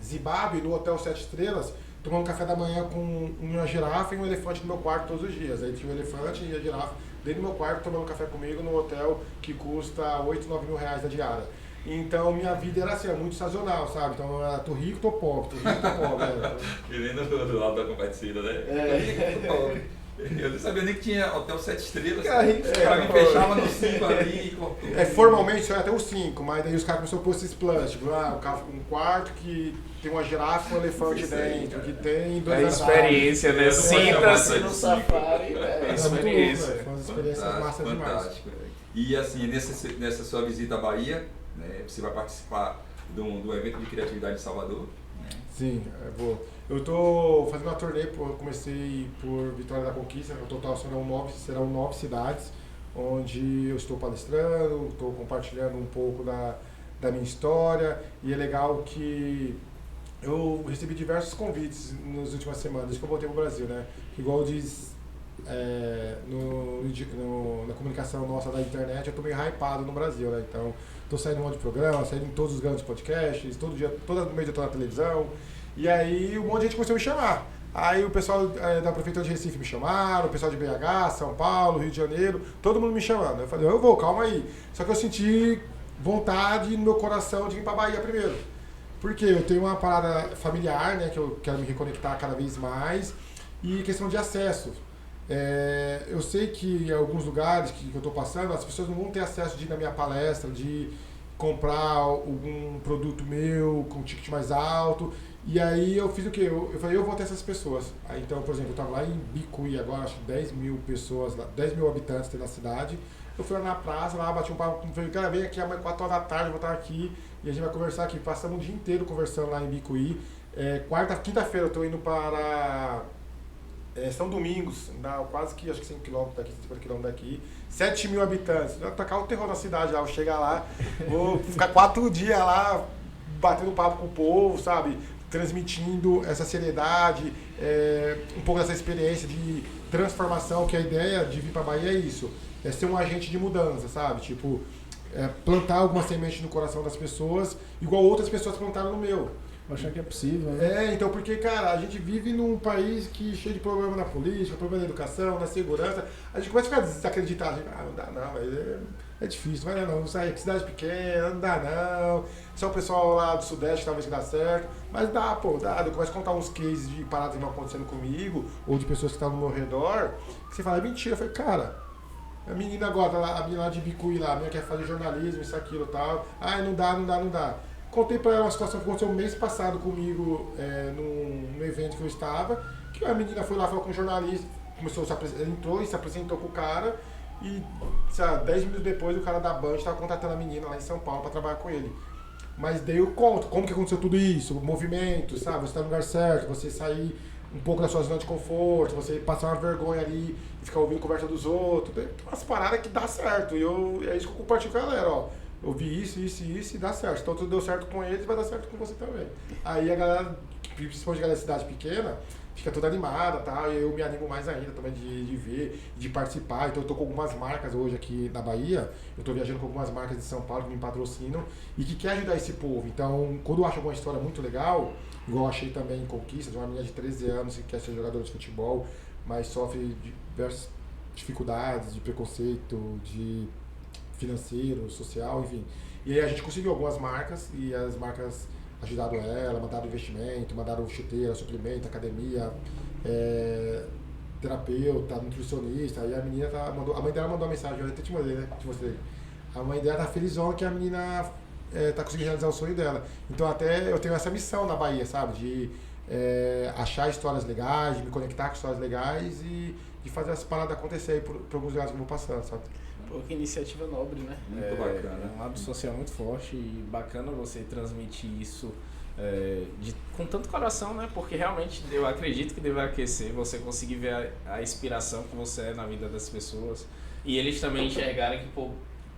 Zimbábue, no Hotel 7 Estrelas, tomando café da manhã com uma girafa e um elefante no meu quarto todos os dias. Aí tinha um elefante e a girafa dentro do meu quarto tomando café comigo no hotel que custa 8, 9 mil reais a diária. Então minha vida era assim, muito sazonal, sabe? Então eu era, tô rico, tô pobre, Que nem do lado da Compadecida, né? Tô pobre. Eu não sabia nem que tinha Hotel 7 Estrelas. Pra mim fechava no 5 ali e cortou. Formalmente só ia até o 5, mas daí os caras começaram a pôr esses plus, tipo, um quarto que tem uma girafa e um elefante dentro, que tem dois andares. Experiência, né? Sinta-se no safari, velho. Experiência. Foi uma experiência massa demais. E assim, nessa sua visita à Bahia, né, você vai participar do evento de criatividade de Salvador. Né? Sim, eu vou. Eu estou fazendo uma turnê, eu comecei por Vitória da Conquista, no total serão 9 cidades, onde eu estou palestrando, estou compartilhando um pouco da minha história, e é legal que eu recebi diversos convites nas últimas semanas, desde que eu voltei para o Brasil, né? Igual diz na comunicação nossa da internet, eu estou meio hypado no Brasil, né? Então, estou saindo em um monte de programa, saindo em todos os grandes podcasts, todo mês eu estou na televisão. E aí um monte de gente começou a me chamar. Aí o pessoal da Prefeitura de Recife me chamaram, o pessoal de BH, São Paulo, Rio de Janeiro, todo mundo me chamando. Eu falei, eu vou, calma aí. Só que eu senti vontade no meu coração de vir pra Bahia primeiro. Porque eu tenho uma parada familiar, né, que eu quero me reconectar cada vez mais. E questão de acesso. Eu sei que em alguns lugares que eu estou passando, as pessoas não vão ter acesso de ir na minha palestra, de comprar algum produto meu com um ticket mais alto. E aí eu fiz o quê? Eu falei, eu vou ter essas pessoas. Aí, então, por exemplo, eu estava lá em Bicuí agora, acho que 10 mil pessoas, 10 mil habitantes tem na cidade. Eu fui lá na praça, lá bati um papo, falei, cara, vem aqui amanhã 4 horas da tarde, eu vou estar aqui e a gente vai conversar aqui. Passamos o dia inteiro conversando lá em Bicuí. Quinta-feira eu estou indo para São Domingos, quase que acho que 100 km daqui, 50 km daqui. 7 mil habitantes. Vai tacar o terror na cidade lá, vou chegar lá, vou ficar 4 dias lá, batendo papo com o povo, sabe? Transmitindo essa seriedade, um pouco dessa experiência de transformação, que a ideia de vir para a Bahia é isso, é ser um agente de mudança, sabe? Tipo, plantar alguma semente no coração das pessoas, igual outras pessoas plantaram no meu. Achar que é possível, né? Então, porque, cara, a gente vive num país que cheio de problema na política, problema na educação, na segurança, a gente começa a ficar desacreditado, não dá não, mas é difícil, não vai não, sair cidade pequena, não dá não, só o pessoal lá do Sudeste talvez que dá certo, mas dá, eu começo a contar uns cases de paradas que estão acontecendo comigo, ou de pessoas que estão no meu redor, que você fala, é mentira, eu falei, cara, a menina agora, a menina lá de Bicuí lá, a menina quer fazer jornalismo, isso, aquilo e tal, não dá. Contei pra ela uma situação que aconteceu um mês passado comigo, num evento que eu estava, que a menina foi lá, falou com um jornalista, entrou e se apresentou com o cara, e 10 minutos depois o cara da Band estava contratando a menina lá em São Paulo para trabalhar com ele. Mas daí eu conto como que aconteceu tudo isso, o movimento, sabe? Você tá no lugar certo, você sair um pouco da sua zona de conforto, você passar uma vergonha ali e ficar ouvindo conversa dos outros. Tem umas paradas que dá certo. E é isso que eu compartilho com a galera, ó. Eu vi isso e dá certo. Então tudo deu certo com eles, vai dar certo com você também. Aí a galera, principalmente a galera de cidade pequena, fica toda animada, tá? E eu me animo mais ainda também de ver, de participar. Então eu tô com algumas marcas hoje aqui na Bahia, eu tô viajando com algumas marcas de São Paulo que me patrocinam e que quer ajudar esse povo. Então, quando eu acho alguma história muito legal, igual eu achei também em Conquista, de uma menina de 13 anos que quer ser jogadora de futebol, mas sofre diversas dificuldades de preconceito, de financeiro, social, enfim. E aí a gente conseguiu algumas marcas e as marcas ajudaram ela, mandaram investimento, mandaram chuteira, suplemento, academia, terapeuta, nutricionista. Aí a menina a mãe dela mandou uma mensagem, eu até te mandei, né? Te mostrei. A mãe dela tá felizona que a menina tá conseguindo realizar o sonho dela. Então até eu tenho essa missão na Bahia, sabe? De achar histórias legais, de me conectar com histórias legais e de fazer essa parada acontecer aí por alguns lugares que eu vou passando, sabe? Pô, que iniciativa nobre, né? Muito bacana. É um lado social muito forte e bacana você transmitir isso com tanto coração, né? Porque realmente eu acredito que deve aquecer você conseguir ver a inspiração que você é na vida das pessoas e eles também enxergarem que, pô,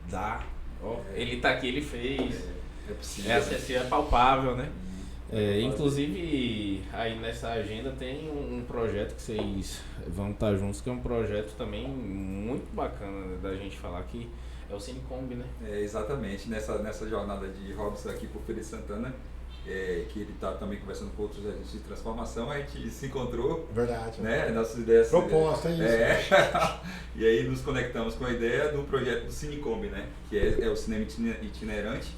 dá. Ó, ele tá aqui, ele fez. É possível. É acessível, é palpável, né? Inclusive, aí nessa agenda tem um projeto que vocês vão estar juntos, que é um projeto também muito bacana, né, da gente falar que é o Cinecombi, né? Exatamente, nessa jornada de Robson aqui por Feira de Santana, que ele está também conversando com outros agentes de transformação, a gente se encontrou. Verdade. Né? Nossas ideias. Proposta, é isso. E aí nos conectamos com a ideia do projeto do Cinecombi, né? Que é o cinema itinerante.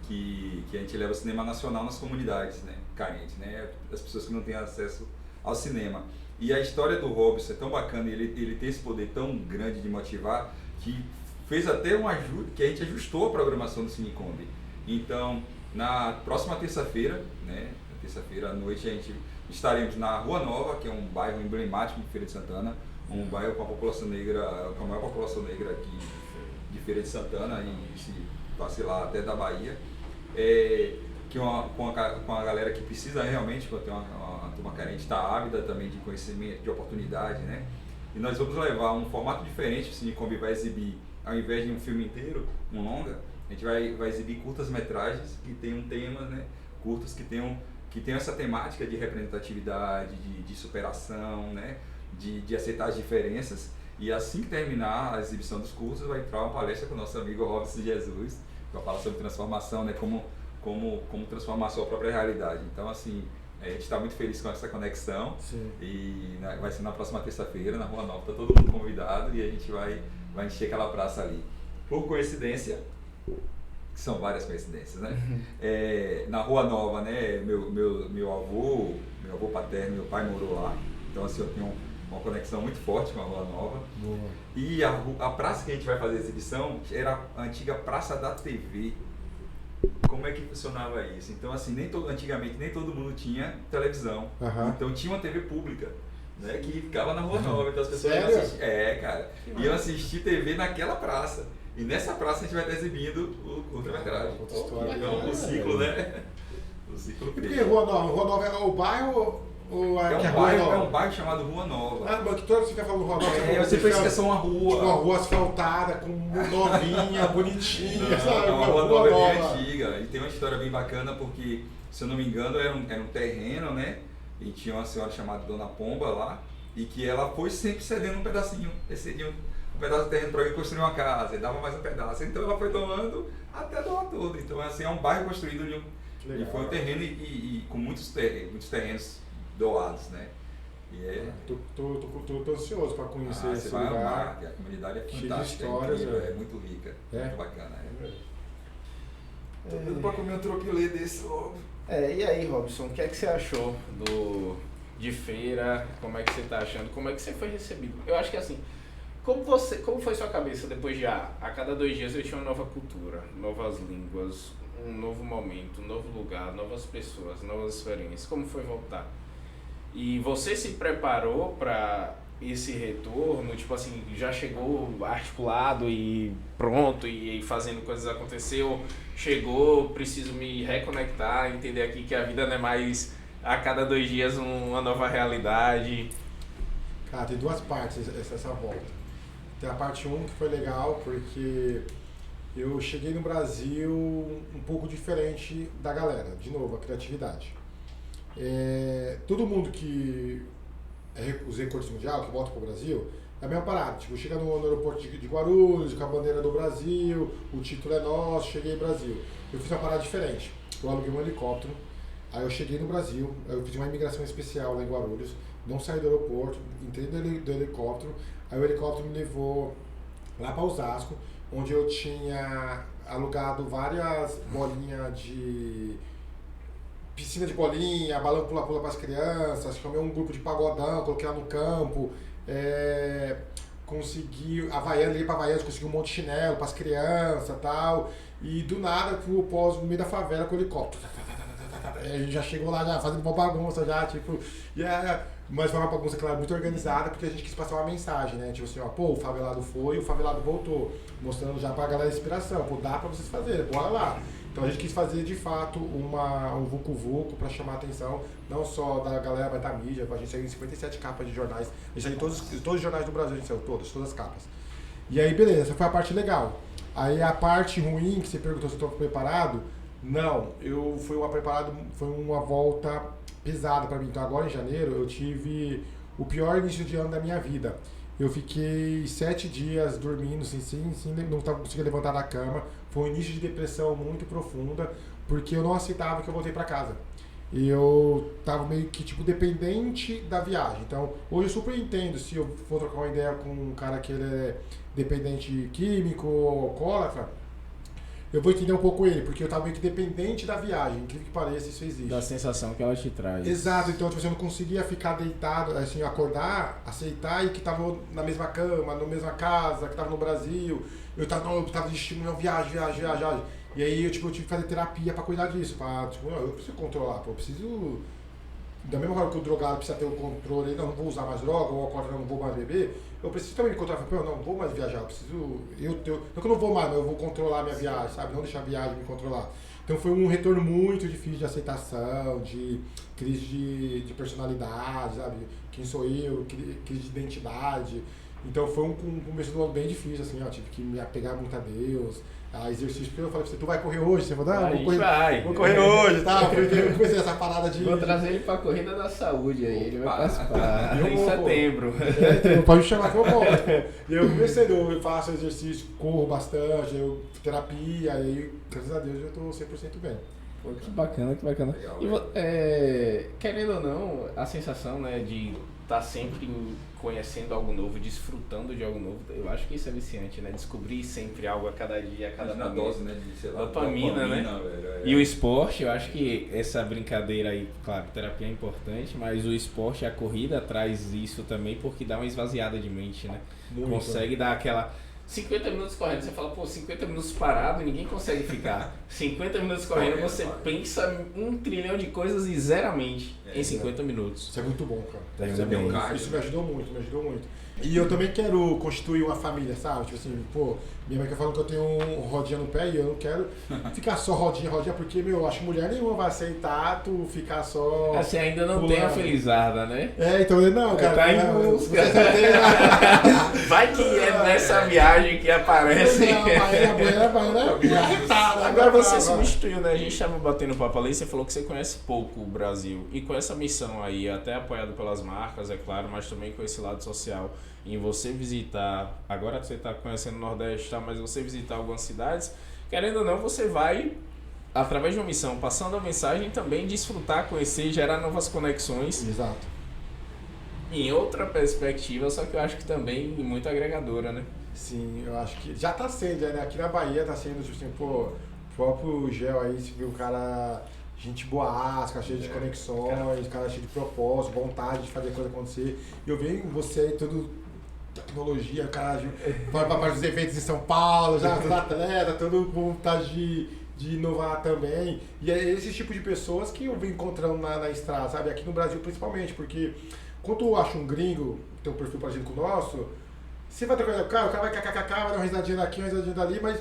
Que a gente leva o cinema nacional nas comunidades, né, carentes, né, as pessoas que não têm acesso ao cinema. E a história do Robson é tão bacana, ele tem esse poder tão grande de motivar, que fez até um ajuste, que a gente ajustou a programação do Cinecombi. Então, na próxima terça-feira, né, na terça-feira à noite, a gente estaremos na Rua Nova, que é um bairro emblemático de Feira de Santana, um bairro com a população negra, com a maior população negra aqui de Feira de Santana, e se vacilar até da Bahia. Que com a galera que precisa realmente, quando tem uma turma carente, está ávida também de conhecimento, de oportunidade, né? E nós vamos levar um formato diferente. O Cinecombi vai exibir, ao invés de um filme inteiro, um longa, a gente vai exibir curtas-metragens que tenham temas, né? Curtas que tenham essa temática de representatividade, de superação, né? De aceitar as diferenças. E assim que terminar a exibição dos cursos, vai entrar uma palestra com o nosso amigo Robson Jesus, que vai falar sobre transformação, né? Como transformar a sua própria realidade. Então, assim, a gente está muito feliz com essa conexão. Sim. E vai ser na próxima terça-feira, na Rua Nova, está todo mundo convidado e a gente vai encher aquela praça ali. Por coincidência, que são várias coincidências, né? Na Rua Nova, né, meu avô paterno, meu pai morou lá, então assim, eu tenho uma conexão muito forte com a Rua Nova. Boa. E a praça que a gente vai fazer a exibição era a antiga Praça da TV. Como é que funcionava isso? Então, assim, antigamente nem todo mundo tinha televisão. Uhum. Então tinha uma TV pública, né, que ficava na Rua Nova. Então as pessoas Sério? iam assistir. Cara. Iam assistir TV naquela praça. E nessa praça a gente vai estar exibindo o curta-metragem. Outra história. Então, o ciclo, né? O ciclo E por que cresce. Rua Nova? Rua Nova é o bairro ou É que um Rua Nova? bairro chamado Rua Nova. Ah, mas que toda você fica falando Rua Nova, Você pensa que é só uma rua. tipo uma rua asfaltada, com novinha, bonitinha, sabe? Não, a Uma Rua Nova é bem antiga e tem uma história bem bacana porque, se eu não me engano, era um terreno, né? E tinha uma senhora chamada Dona Pomba lá e que ela foi sempre cedendo um pedacinho, cedia um pedaço de terreno para alguém construir uma casa e dava mais um pedaço. Então ela foi tomando até doar tudo. Então, assim, é um bairro construído e foi um terreno e com muitos terrenos doados, né? E Tô ansioso para conhecer você esse vai lugar. amar, que a comunidade é Cheio de fantástica, histórias, incrível, é. é muito rica, É? muito bacana. Tô doido pra comer um troquilê desse logo. E aí, Robson, o que é que você achou de feira? Como é que você tá achando? Como é que você foi recebido? Eu acho que assim, como foi sua cabeça depois de a cada 2 dias eu tinha uma nova cultura, novas línguas, um novo momento, um novo lugar, novas pessoas, novas experiências? Como foi voltar? E você se preparou para esse retorno? Tipo assim, já chegou articulado e pronto e fazendo coisas acontecer? Ou chegou, preciso me reconectar, entender aqui que a vida não é mais a cada 2 dias uma nova realidade? Cara, tem 2 partes essa volta. Tem a parte 1 que foi legal, porque eu cheguei no Brasil um pouco diferente da galera. De novo, a criatividade. Todo mundo que os recursos mundial, que volta pro Brasil, é a mesma parada. Tipo, chega no aeroporto de Guarulhos, com a bandeira do Brasil, o título é nosso, cheguei no Brasil. Eu fiz uma parada diferente. Eu aluguei um helicóptero, aí eu cheguei no Brasil, eu fiz uma imigração especial lá em Guarulhos, não saí do aeroporto, entrei do helicóptero, aí o helicóptero me levou lá para Osasco, onde eu tinha alugado várias bolinhas de... piscina de bolinha, balão pula-pula para as crianças, chamei um grupo de pagodão, coloquei lá no campo, consegui Havaianas, ir para Havaianas, consegui um monte de chinelo para as crianças e tal, e do nada fui no meio da favela com o helicóptero. A gente já chegou lá já fazendo uma bagunça já, tipo, mas foi uma bagunça, claro, muito organizada, porque a gente quis passar uma mensagem, né? Tipo assim, ó, pô, o favelado foi e o favelado voltou, mostrando já pra galera a inspiração, pô, dá pra vocês fazerem, bora lá. Então a gente quis fazer de fato um vucu-vucu para chamar a atenção, não só da galera, mas da mídia. A gente saiu em 57 capas de jornais, a gente saiu em todos os jornais do Brasil, a gente saiu todas as capas. E aí beleza, essa foi a parte legal. Aí a parte ruim, que você perguntou se eu estou preparado, não, foi uma volta pesada para mim. Então agora em janeiro eu tive o pior início de ano da minha vida. Eu fiquei 7 dias dormindo, não conseguia levantar da cama. Foi um início de depressão muito profunda, porque eu não aceitava que eu voltei para casa. E eu tava meio que tipo dependente da viagem. Então, hoje eu super entendo se eu for trocar uma ideia com um cara que ele é dependente químico ou alcoólatra, eu vou entender um pouco ele, porque eu tava meio que dependente da viagem, incrível que pareça, isso existe. Da sensação que ela te traz. Exato, então tipo, eu não conseguia ficar deitado, assim, acordar, aceitar e que tava na mesma cama, na mesma casa, que tava no Brasil, eu tava destino, não, viagem. E aí eu tive que fazer terapia pra cuidar disso, eu preciso controlar, eu preciso... Da mesma forma que o drogado precisa ter o controle, não vou usar mais droga, ou alcoólatra, não vou mais beber, eu preciso também me controlar, não vou mais viajar, eu preciso, não que eu não vou mais, mas eu vou controlar a minha viagem, sabe, não deixar a viagem me controlar. Então foi um retorno muito difícil de aceitação, de crise de personalidade, sabe, quem sou eu, crise de identidade. Então foi um começo do ano bem difícil, assim, tive que me apegar muito a Deus, a exercício, porque eu falei pra você, tu vai correr hoje? Você falou, não, vou correr hoje, tá? Porque eu comecei essa parada de... Vou trazer ele pra Corrida da Saúde aí, ele vai participar em setembro. Então, pode me chamar que eu volto. E eu comecei, eu faço exercício, corro bastante, terapia, aí, graças a Deus, eu tô 100% bem. Pô, que bacana, que bacana. Legal, E, querendo ou não, a sensação, né, de estar sempre conhecendo algo novo, desfrutando de algo novo, eu acho que isso é viciante, né? Descobrir sempre algo a cada dia, a cada na dose, né? De, sei lá, dopamina, né? Velho, E o esporte, eu acho que essa brincadeira aí, claro, terapia é importante, mas o esporte, a corrida traz isso também porque dá uma esvaziada de mente, né? Muito. Consegue dar aquela... 50 minutos correndo, você fala, 50 minutos parado, ninguém consegue ficar. 50 minutos correndo, você pensa 1 trilhão de coisas e zera a mente em 50 minutos. Isso é muito bom, cara. Isso é bem. Isso me ajudou muito. E eu também quero constituir uma família, sabe? Tipo assim, minha mãe quer falar que eu tenho um rodinha no pé e eu não quero ficar só rodinha, porque, eu acho que mulher nenhuma vai aceitar tu ficar só... Você ainda não tem a felizarda, né? Então, não, cara. Tá em busca. Vai que é nessa viagem que aparece. Agora você substituiu, né? A gente tava batendo papo ali, você falou que você conhece pouco o Brasil. E com essa missão aí, até apoiado pelas marcas, é claro, mas também com esse lado social, em você visitar, agora você está conhecendo o Nordeste, tá, mas você visitar algumas cidades, querendo ou não, você vai, através de uma missão, passando a mensagem, também desfrutar, conhecer, gerar novas conexões. Exato. Em outra perspectiva, só que eu acho que também muito agregadora, né? Sim, eu acho que já tá sendo, né? Aqui na Bahia tá sendo, tipo assim, o próprio Gel aí, você viu o cara... Gente boasca, cheio de conexões, cara cheio de propósito, vontade de fazer a coisa acontecer. E eu vejo você aí, todo tecnologia, o cara vai para os eventos em São Paulo, já todo atleta, todo com vontade de inovar também. E é esse tipo de pessoas que eu venho encontrando na estrada, sabe? Aqui no Brasil principalmente, porque quando eu acho um gringo, tem um perfil parecido com o nosso, você vai trocar com o cara vai kkkk, vai dar uma risadinha daqui, uma risadinha dali, mas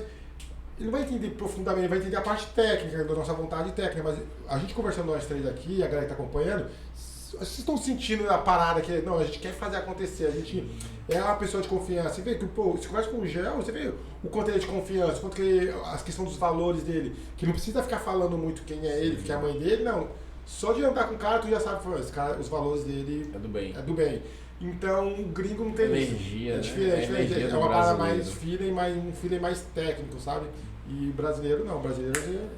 ele não vai entender profundamente, ele vai entender a parte técnica, da nossa vontade técnica, mas a gente conversando nós três aqui, a galera que tá acompanhando, vocês estão sentindo a parada que, não, a gente quer fazer acontecer, a gente é uma pessoa de confiança. Você vê que, pô, você conversa com o Gel, você vê o quanto ele é de confiança, o quanto que as questões dos valores dele, que não precisa ficar falando muito quem é ele, quem é a mãe dele, não. Só de andar com o cara, tu já sabe, esse cara, os valores dele É do bem. Então, o gringo não tem energia, isso. né? É diferente, Energia é do uma parada brasileiro. mais feeling, um feeling mais técnico, sabe? E brasileiro não, brasileiro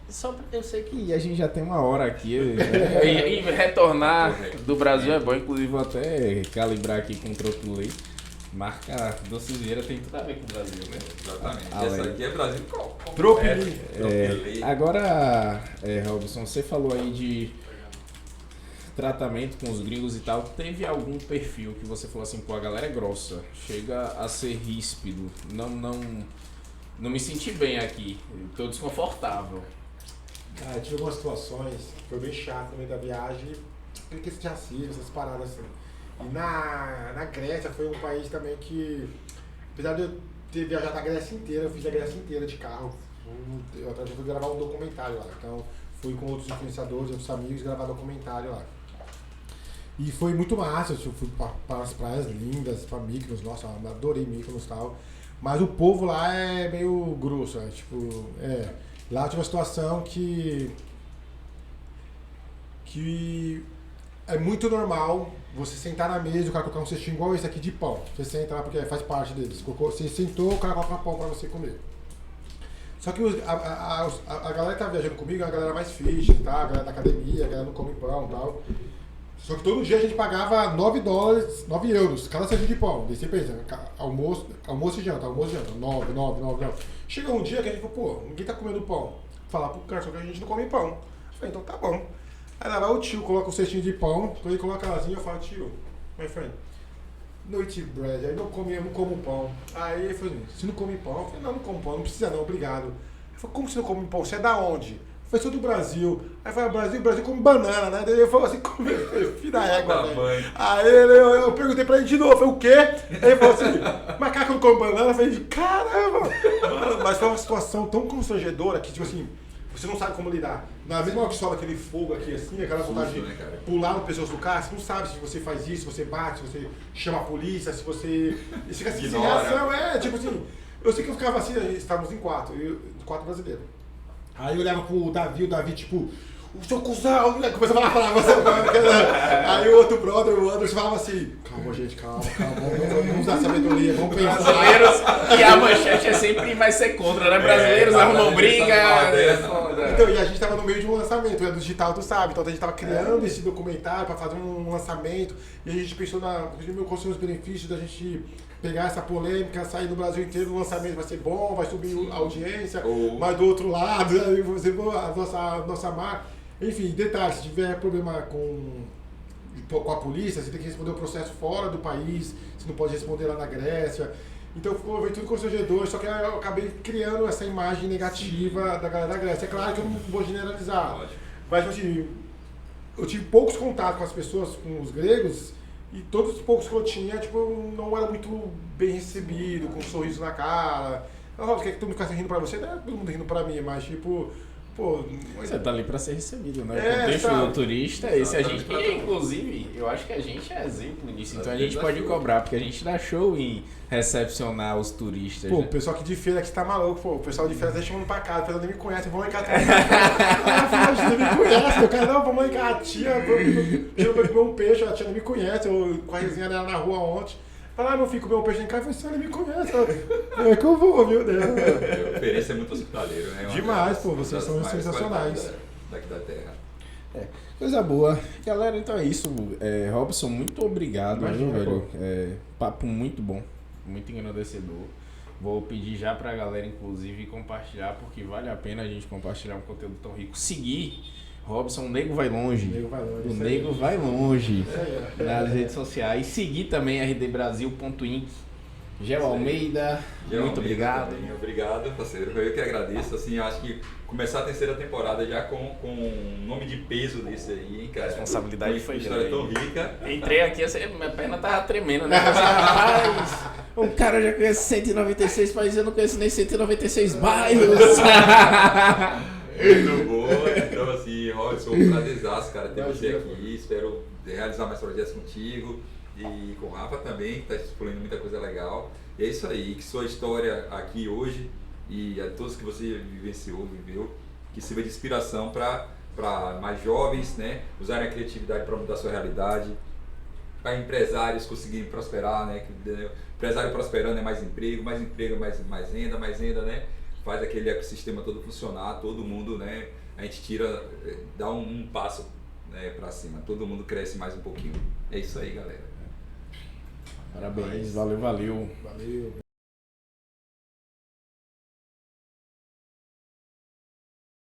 Só porque eu sei que a gente já tem uma hora aqui. E retornar do Brasil é bom, inclusive vou até calibrar aqui com o Tropilei. Marca Docizeira tem tudo a ver com o Brasil, né? Exatamente. Além. Essa aqui é Brasil Tropilei. Agora, Robson, você falou aí de tratamento com os gringos e tal. Teve algum perfil que você falou assim, pô, a galera é grossa, chega a ser ríspido, não me senti bem aqui, tô desconfortável. Ah, tive algumas situações que foi bem chato no meio da viagem, porque esse racismo, essas paradas assim. E na Grécia foi um país também que, apesar de eu ter viajado a Grécia inteira, eu fiz a Grécia inteira de carro. Eu até fui gravar um documentário lá, então fui com outros influenciadores, outros amigos gravar documentário lá. E foi muito massa, eu fui para as praias lindas, para Mykonos, nossa, adorei Mykonos e tal. Mas o povo lá é meio grosso, lá tinha uma situação que é muito normal você sentar na mesa e o cara colocar um cestinho igual esse aqui de pão. Você senta lá porque faz parte deles. Você sentou, o cara coloca pão para você comer. Só que a galera que tá viajando comigo é a galera mais fixe, tá? A galera da academia, a galera não come pão e tal. Só que todo dia a gente pagava $9, 9 euros, cada cestinho de pão. Daí você pensa, almoço e janta, 9. Chegou um dia que a gente falou, pô, ninguém tá comendo pão. Falar pro cara, só que a gente não come pão. Eu falei, então tá bom. Aí lá vai o tio, coloca o cestinho de pão, quando ele coloca asinha, eu falo, tio, my friend, no eat bread, aí eu não como pão. Aí ele falou assim, você não come pão? Eu falei, não como pão, não precisa não, obrigado. Ele falou, como você não come pão? Você é da onde? Eu falei, sou do Brasil. Aí eu falei, Brasil come banana, né? Daí ele falou assim, filho da égua, velho. Aí eu perguntei pra ele de novo, eu falei, o quê? Aí ele falou assim, macaco não come banana? Eu falei, caramba! Mano, mas foi uma situação tão constrangedora que, tipo assim, você não sabe como lidar. Na mesma hora que sobe aquele fogo aqui, assim, aquela vontade de pular no pescoço do carro, você não sabe se você faz isso, se você bate, se você chama a polícia, se você... E fica assim, sem reação, tipo assim... Eu sei que eu ficava assim, estávamos em 4 brasileiros. Aí eu olhava pro Davi, o Davi, tipo, o seu cuzão, né? Começou a falar você. Aí o outro brother, o Anderson, falava assim, calma, gente, calma, vamos usar sabedoria, vamos pensar. Brasileiros, e a manchete sempre vai ser contra, né? Brasileiros arrumam briga. Então, e a gente tava no meio de um lançamento, do digital, tu sabe, então a gente tava criando esse documentário para fazer um lançamento, e a gente pensou quais são os benefícios da gente pegar essa polêmica, sair do Brasil inteiro, o lançamento vai ser bom, vai subir a audiência, mas do outro lado, aí você a nossa marca. Enfim, detalhe, se tiver problema com a polícia, você tem que responder o processo fora do país, você não pode responder lá na Grécia. Então veio tudo constrangedor, só que eu acabei criando essa imagem negativa da galera da Grécia. É claro que eu não vou generalizar, mas assim, eu tive poucos contatos com as pessoas, com os gregos, e todos os poucos que eu tinha, tipo, eu não era muito bem recebido, com um sorriso na cara. Não, quer que todo mundo ficasse rindo pra você? Não é todo mundo rindo pra mim, mas tipo, pô... Você tá ali pra ser recebido, né? É, o contexto sabe? do turista é esse. A gente, inclusive, eu acho que a gente é exemplo nisso. Então a gente pode cobrar, porque a gente dá show em recepcionar os turistas. Pô, né? o pessoal aqui de feira que tá maluco, pô. O pessoal de feira tá chamando pra casa, o pessoal nem me conhece, vamos lá em casa. A tia nem me conhece, o cara, não, vamos lá em casa, a tia vai comer um peixe, a tia nem me conhece, eu com a resenha dela na rua ontem. Fala, meu filho, comeu um peixe em casa, eu falei, você nem me conhece. É que eu vou, meu Deus. A experiência é muito hospitaleiro, né? Demais, pô, vocês são sensacionais. Daqui da terra. Coisa boa. Galera, então é isso. Robson, muito obrigado, Imagina, velho. Papo muito bom, muito engrandecedor. Vou pedir já pra galera, inclusive, compartilhar, porque vale a pena a gente compartilhar um conteúdo tão rico. Seguir Robson, o Nego Vai Longe. O Nego Vai Longe nas redes sociais. Seguir também rdbrasil.inc. Gel Almeida, muito obrigado. Também. Obrigado, parceiro. Eu que agradeço. Assim, acho que começar a terceira temporada já com um nome de peso desse aí, hein, cara. A responsabilidade foi grande. Uma história grande. tão rica. Entrei aqui, minha perna tava tremendo, né? Rapaz, Um cara já conhece 196 países, eu não conheço nem 196 bairros. Muito bom. Então, assim, Robson, um prazerzaço, cara, ter você aqui. Espero realizar mais projetos contigo e com o Rafa também, que está explorando muita coisa legal. E é isso aí, que sua história aqui hoje e a todos que você vivenciou, viveu, que sirva de inspiração para mais jovens, né, usarem a criatividade para mudar a sua realidade, para empresários conseguirem prosperar, né, empresário prosperando é mais emprego, mais renda, né, faz aquele ecossistema todo funcionar, todo mundo, né, a gente dá um passo, né, para cima, todo mundo cresce mais um pouquinho. É isso aí, galera. Parabéns, valeu.